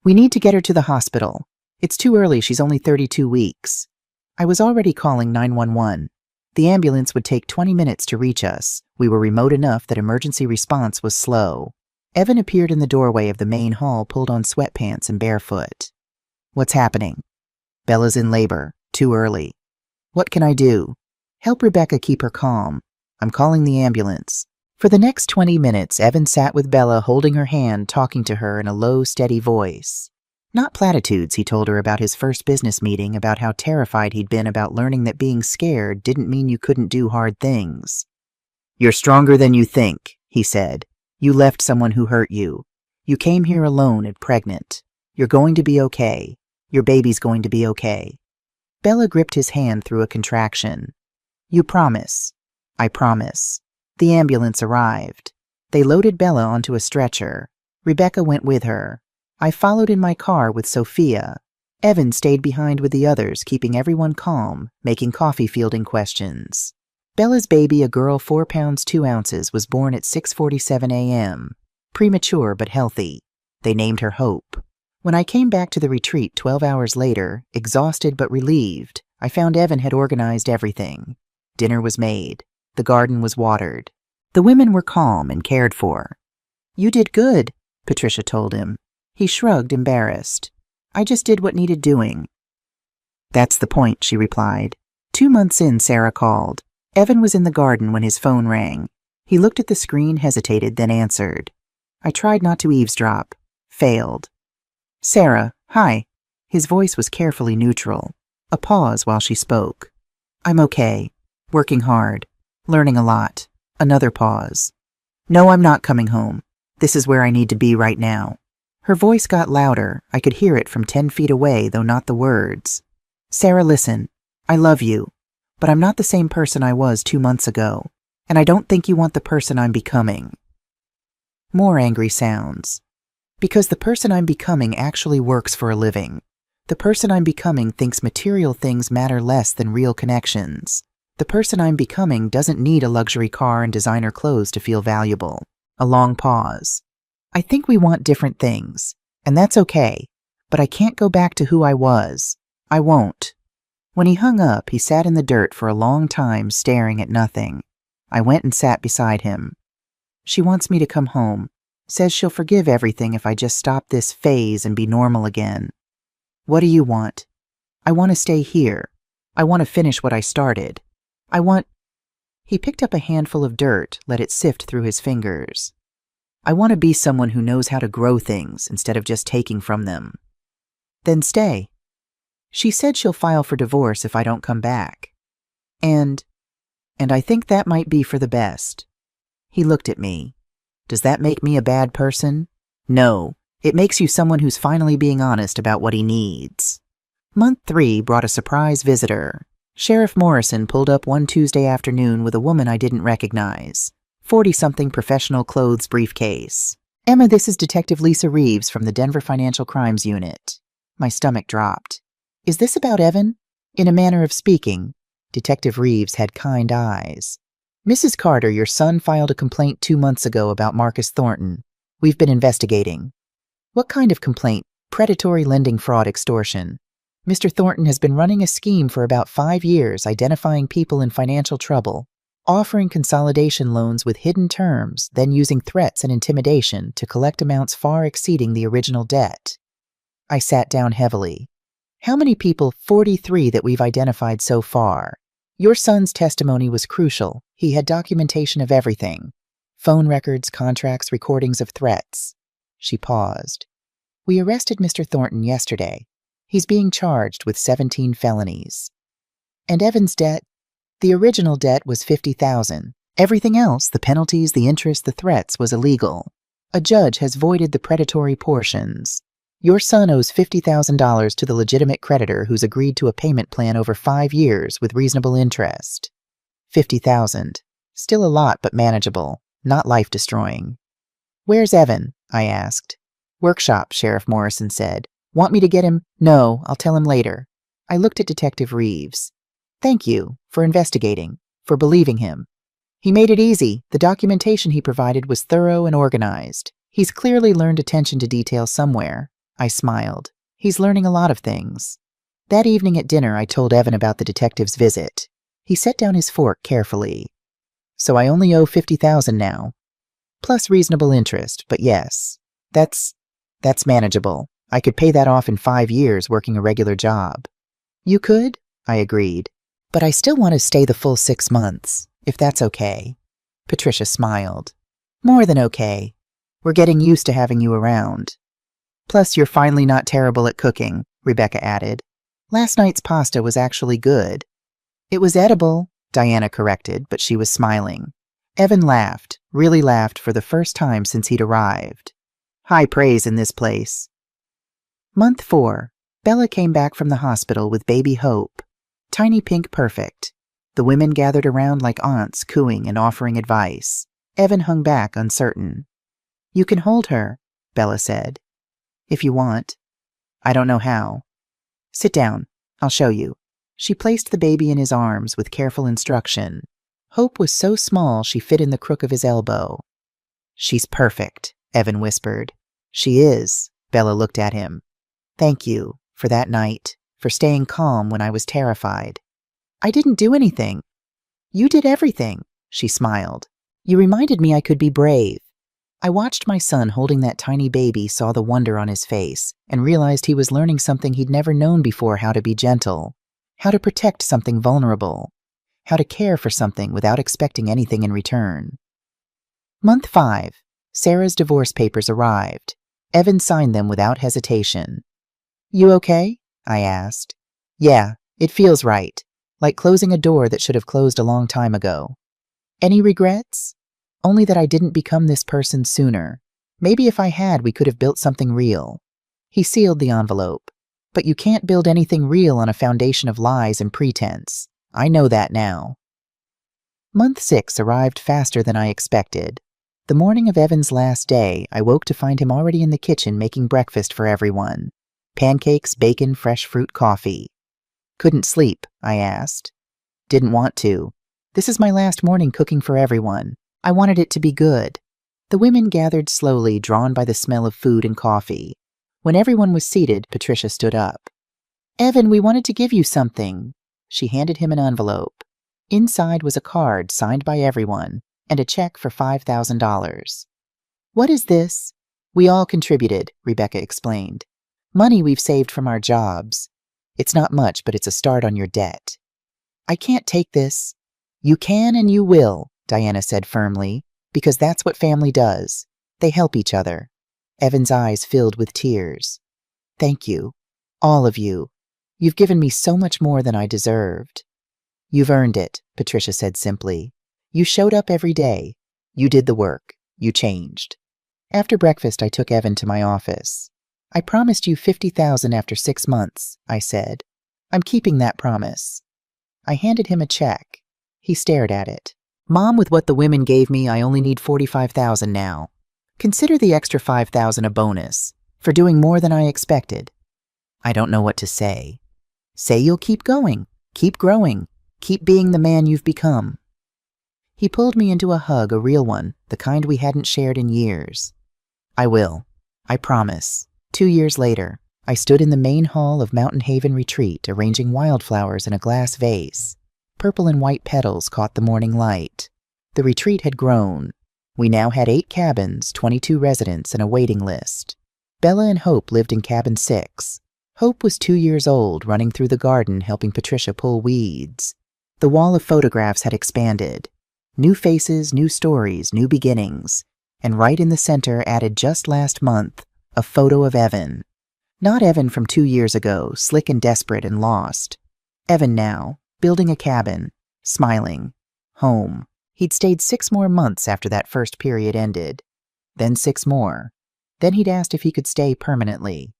We need to get her to the hospital. It's too early, she's only 32 weeks. I was already calling 911. The ambulance would take 20 minutes to reach us. We were remote enough that emergency response was slow. Evan appeared in the doorway of the main hall, pulled on sweatpants and barefoot. What's happening? Bella's in labor. Too early. What can I do? Help Rebecca keep her calm. I'm calling the ambulance. For the next 20 minutes, Evan sat with Bella, holding her hand, talking to her in a low, steady voice. Not platitudes, he told her about his first business meeting, about how terrified he'd been about learning that being scared didn't mean you couldn't do hard things. You're stronger than you think, he said. You left someone who hurt you. You came here alone and pregnant. You're going to be okay. Your baby's going to be okay. Bella gripped his hand through a contraction. You promise. I promise. The ambulance arrived. They loaded Bella onto a stretcher. Rebecca went with her. I followed in my car with Sophia. Evan stayed behind with the others, keeping everyone calm, making coffee fielding questions. Bella's baby, a girl 4 pounds 2 ounces, was born at 6:47 a.m. Premature but healthy. They named her Hope. When I came back to the retreat 12 hours later, exhausted but relieved, I found Evan had organized everything. Dinner was made. The garden was watered. The women were calm and cared for. You did good, Patricia told him. He shrugged, embarrassed. I just did what needed doing. That's the point, she replied. 2 months in, Sarah called. Evan was in the garden when his phone rang. He looked at the screen, hesitated, then answered. I tried not to eavesdrop. Failed. Sarah, hi. His voice was carefully neutral. A pause while she spoke. I'm okay. Working hard. Learning a lot. Another pause. No, I'm not coming home. This is where I need to be right now. Her voice got louder. I could hear it from 10 feet away, though not the words. Sarah, listen. I love you. But I'm not the same person I was 2 months ago. And I don't think you want the person I'm becoming. More angry sounds. Because the person I'm becoming actually works for a living. The person I'm becoming thinks material things matter less than real connections. The person I'm becoming doesn't need a luxury car and designer clothes to feel valuable. A long pause. I think we want different things, and that's okay, but I can't go back to who I was. I won't. When he hung up, he sat in the dirt for a long time, staring at nothing. I went and sat beside him. She wants me to come home. Says she'll forgive everything if I just stop this phase and be normal again. What do you want? I want to stay here. I want to finish what I started. I want... He picked up a handful of dirt, let it sift through his fingers. I want to be someone who knows how to grow things instead of just taking from them. Then stay. She said she'll file for divorce if I don't come back. And I think that might be for the best. He looked at me. Does that make me a bad person? No. It makes you someone who's finally being honest about what he needs. Month 3 brought a surprise visitor. Sheriff Morrison pulled up one Tuesday afternoon with a woman I didn't recognize. 40-something professional clothes briefcase. Emma, this is Detective Lisa Reeves from the Denver Financial Crimes Unit. My stomach dropped. Is this about Evan? In a manner of speaking, Detective Reeves had kind eyes. Mrs. Carter, your son filed a complaint 2 months ago about Marcus Thornton. We've been investigating. What kind of complaint? Predatory lending fraud extortion. Mr. Thornton has been running a scheme for about 5 years, identifying people in financial trouble, offering consolidation loans with hidden terms, then using threats and intimidation to collect amounts far exceeding the original debt. I sat down heavily. How many people? 43 that we've identified so far. Your son's testimony was crucial. He had documentation of everything. Phone records, contracts, recordings of threats. She paused. We arrested Mr. Thornton yesterday. He's being charged with 17 felonies. And Evan's debt? The original debt was $50,000. Everything else, the penalties, the interest, the threats, was illegal. A judge has voided the predatory portions. Your son owes $50,000 to the legitimate creditor who's agreed to a payment plan over 5 years with reasonable interest. $50,000. Still a lot, but manageable. Not life-destroying. Where's Evan? I asked. Workshop, Sheriff Morrison said. Want me to get him? No, I'll tell him later. I looked at Detective Reeves. Thank you for investigating, for believing him. He made it easy. The documentation he provided was thorough and organized. He's clearly learned attention to detail somewhere. I smiled. He's learning a lot of things. That evening at dinner, I told Evan about the detective's visit. He set down his fork carefully. So I only owe $50,000 now. Plus reasonable interest, but yes. That's manageable. I could pay that off in 5 years working a regular job. You could? I agreed. But I still want to stay the full 6 months, if that's okay. Patricia smiled. More than okay. We're getting used to having you around. Plus, you're finally not terrible at cooking, Rebecca added. Last night's pasta was actually good. It was edible, Diana corrected, but she was smiling. Evan laughed, really laughed for the first time since he'd arrived. High praise in this place. Month 4. Bella came back from the hospital with baby Hope. Tiny pink perfect. The women gathered around like aunts, cooing and offering advice. Evan hung back, uncertain. You can hold her, Bella said. If you want. I don't know how. Sit down. I'll show you. She placed the baby in his arms with careful instruction. Hope was so small she fit in the crook of his elbow. She's perfect, Evan whispered. She is, Bella looked at him. Thank you for that night, for staying calm when I was terrified. I didn't do anything. You did everything, she smiled. You reminded me I could be brave. I watched my son holding that tiny baby, saw the wonder on his face, and realized he was learning something he'd never known before: how to be gentle, how to protect something vulnerable, how to care for something without expecting anything in return. Month 5. Sarah's divorce papers arrived. Evan signed them without hesitation. You okay? I asked. Yeah, it feels right, like closing a door that should have closed a long time ago. Any regrets? Only that I didn't become this person sooner. Maybe if I had, we could have built something real. He sealed the envelope. But you can't build anything real on a foundation of lies and pretense. I know that now. Month 6 arrived faster than I expected. The morning of Evan's last day, I woke to find him already in the kitchen making breakfast for everyone. Pancakes, bacon, fresh fruit, coffee. Couldn't sleep, I asked. Didn't want to. This is my last morning cooking for everyone. I wanted it to be good. The women gathered slowly, drawn by the smell of food and coffee. When everyone was seated, Patricia stood up. Evan, we wanted to give you something. She handed him an envelope. Inside was a card signed by everyone and a check for $5,000. What is this? We all contributed, Rebecca explained. Money we've saved from our jobs. It's not much, but it's a start on your debt. I can't take this. You can and you will, Diana said firmly, because that's what family does. They help each other. Evan's eyes filled with tears. Thank you. All of you. You've given me so much more than I deserved. You've earned it, Patricia said simply. You showed up every day. You did the work. You changed. After breakfast, I took Evan to my office. I promised you $50,000 after 6 months, I said. I'm keeping that promise. I handed him a check. He stared at it. Mom, with what the women gave me, I only need $45,000 now. Consider the extra $5,000 a bonus, for doing more than I expected. I don't know what to say. Say you'll keep going, keep growing, keep being the man you've become. He pulled me into a hug, a real one, the kind we hadn't shared in years. I will. I promise. 2 years later, I stood in the main hall of Mountain Haven Retreat, arranging wildflowers in a glass vase. Purple and white petals caught the morning light. The retreat had grown. We now had 8 cabins, 22 residents, and a waiting list. Bella and Hope lived in cabin 6. Hope was 2 years old, running through the garden, helping Patricia pull weeds. The wall of photographs had expanded. New faces, new stories, new beginnings. And right in the center, added just last month, a photo of Evan. Not Evan from 2 years ago, slick and desperate and lost. Evan now, building a cabin, smiling, home. He'd stayed 6 more months after that first period ended. Then 6 more. Then he'd asked if he could stay permanently.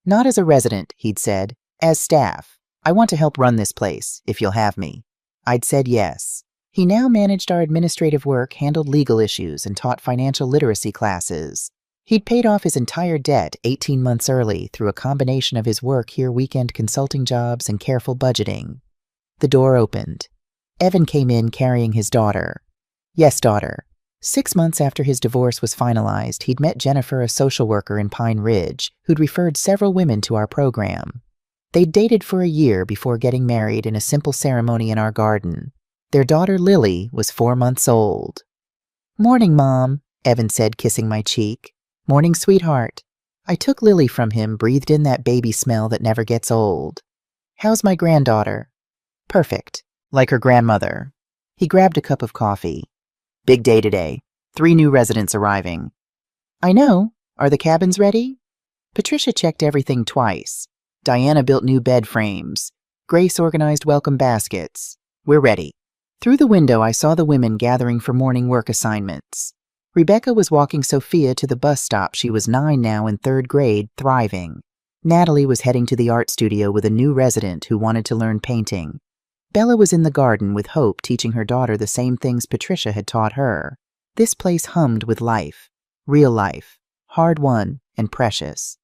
Not as a resident, he'd said, as staff. I want to help run this place, if you'll have me. I'd said yes. He now managed our administrative work, handled legal issues, and taught financial literacy classes. He'd paid off his entire debt 18 months early through a combination of his work here, weekend consulting jobs, and careful budgeting. The door opened. Evan came in carrying his daughter. Yes, daughter. 6 months after his divorce was finalized, he'd met Jennifer, a social worker in Pine Ridge, who'd referred several women to our program. They'd dated for a year before getting married in a simple ceremony in our garden. Their daughter, Lily, was 4 months old. Morning, Mom, Evan said, kissing my cheek. Morning, sweetheart. I took Lily from him, breathed in that baby smell that never gets old. How's my granddaughter? Perfect, like her grandmother. He grabbed a cup of coffee. Big day today. 3 new residents arriving. I know. Are the cabins ready? Patricia checked everything twice. Diana built new bed frames. Grace organized welcome baskets. We're ready. Through the window, I saw the women gathering for morning work assignments. Rebecca was walking Sophia to the bus stop. She was 9 now, in 3rd grade, thriving. Natalie was heading to the art studio with a new resident who wanted to learn painting. Bella was in the garden with Hope, teaching her daughter the same things Patricia had taught her. This place hummed with life. Real life. Hard-won and precious.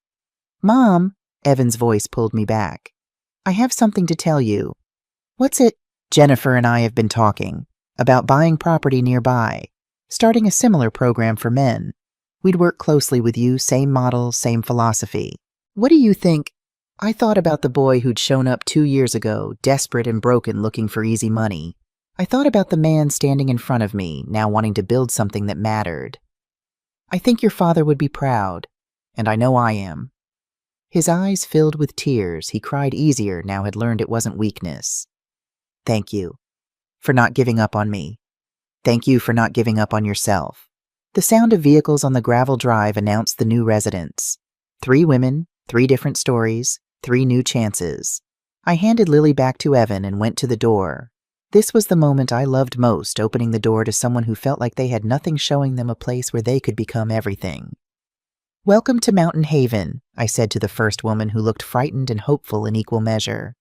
"Mom," Evan's voice pulled me back. "I have something to tell you." "What's it?" "Jennifer and I have been talking about buying property nearby, starting a similar program for men. We'd work closely with you, same model, same philosophy. What do you think?" I thought about the boy who'd shown up 2 years ago, desperate and broken, looking for easy money. I thought about the man standing in front of me, now wanting to build something that mattered. "I think your father would be proud, and I know I am." His eyes filled with tears. He cried easier, now had learned it wasn't weakness. "Thank you for not giving up on me. Thank you for not giving up on yourself." The sound of vehicles on the gravel drive announced the new residents. 3 women, 3 different stories, 3 new chances. I handed Lily back to Evan and went to the door. This was the moment I loved most, opening the door to someone who felt like they had nothing, showing them a place where they could become everything. "Welcome to Mountain Haven," I said to the first woman, who looked frightened and hopeful in equal measure.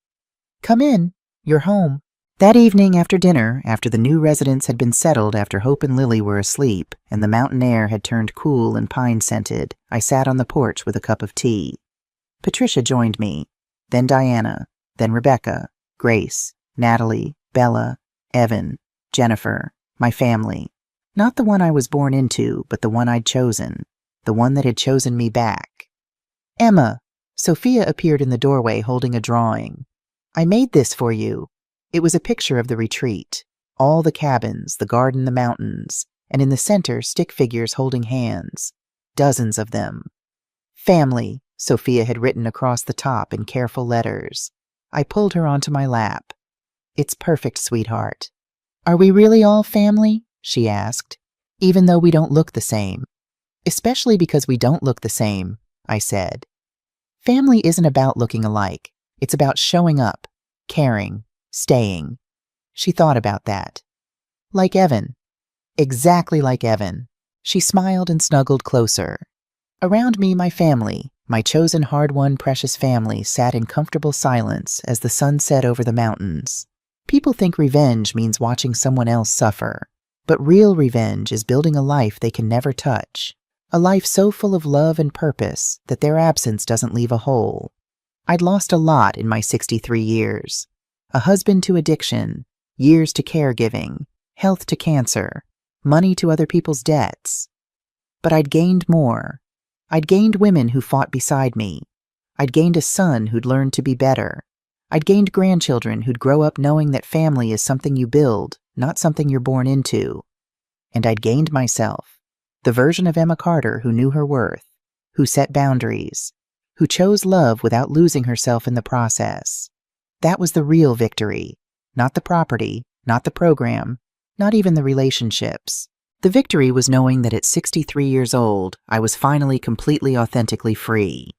"Come in. You're home." That evening after dinner, after the new residents had been settled, after Hope and Lily were asleep, and the mountain air had turned cool and pine-scented, I sat on the porch with a cup of tea. Patricia joined me, then Diana, then Rebecca, Grace, Natalie, Bella, Evan, Jennifer, my family. Not the one I was born into, but the one I'd chosen, the one that had chosen me back. "Emma," Sophia appeared in the doorway holding a drawing. "I made this for you." It was a picture of the retreat, all the cabins, the garden, the mountains, and in the center, stick figures holding hands, dozens of them. "Family," Sophia had written across the top in careful letters. I pulled her onto my lap. "It's perfect, sweetheart." "Are we really all family?" she asked, "even though we don't look the same?" "Especially because we don't look the same," I said. "Family isn't about looking alike. It's about showing up, caring, staying." She thought about that. "Like Evan." "Exactly like Evan." She smiled and snuggled closer. Around me, my family, my chosen, hard-won, precious family, sat in comfortable silence as the sun set over the mountains. People think revenge means watching someone else suffer, but real revenge is building a life they can never touch, a life so full of love and purpose that their absence doesn't leave a hole. I'd lost a lot in my 63 years. A husband to addiction, years to caregiving, health to cancer, money to other people's debts. But I'd gained more. I'd gained women who fought beside me. I'd gained a son who'd learned to be better. I'd gained grandchildren who'd grow up knowing that family is something you build, not something you're born into. And I'd gained myself, the version of Emma Carter who knew her worth, who set boundaries, who chose love without losing herself in the process. That was the real victory, not the property, not the program, not even the relationships. The victory was knowing that at 63 years old, I was finally completely, authentically free.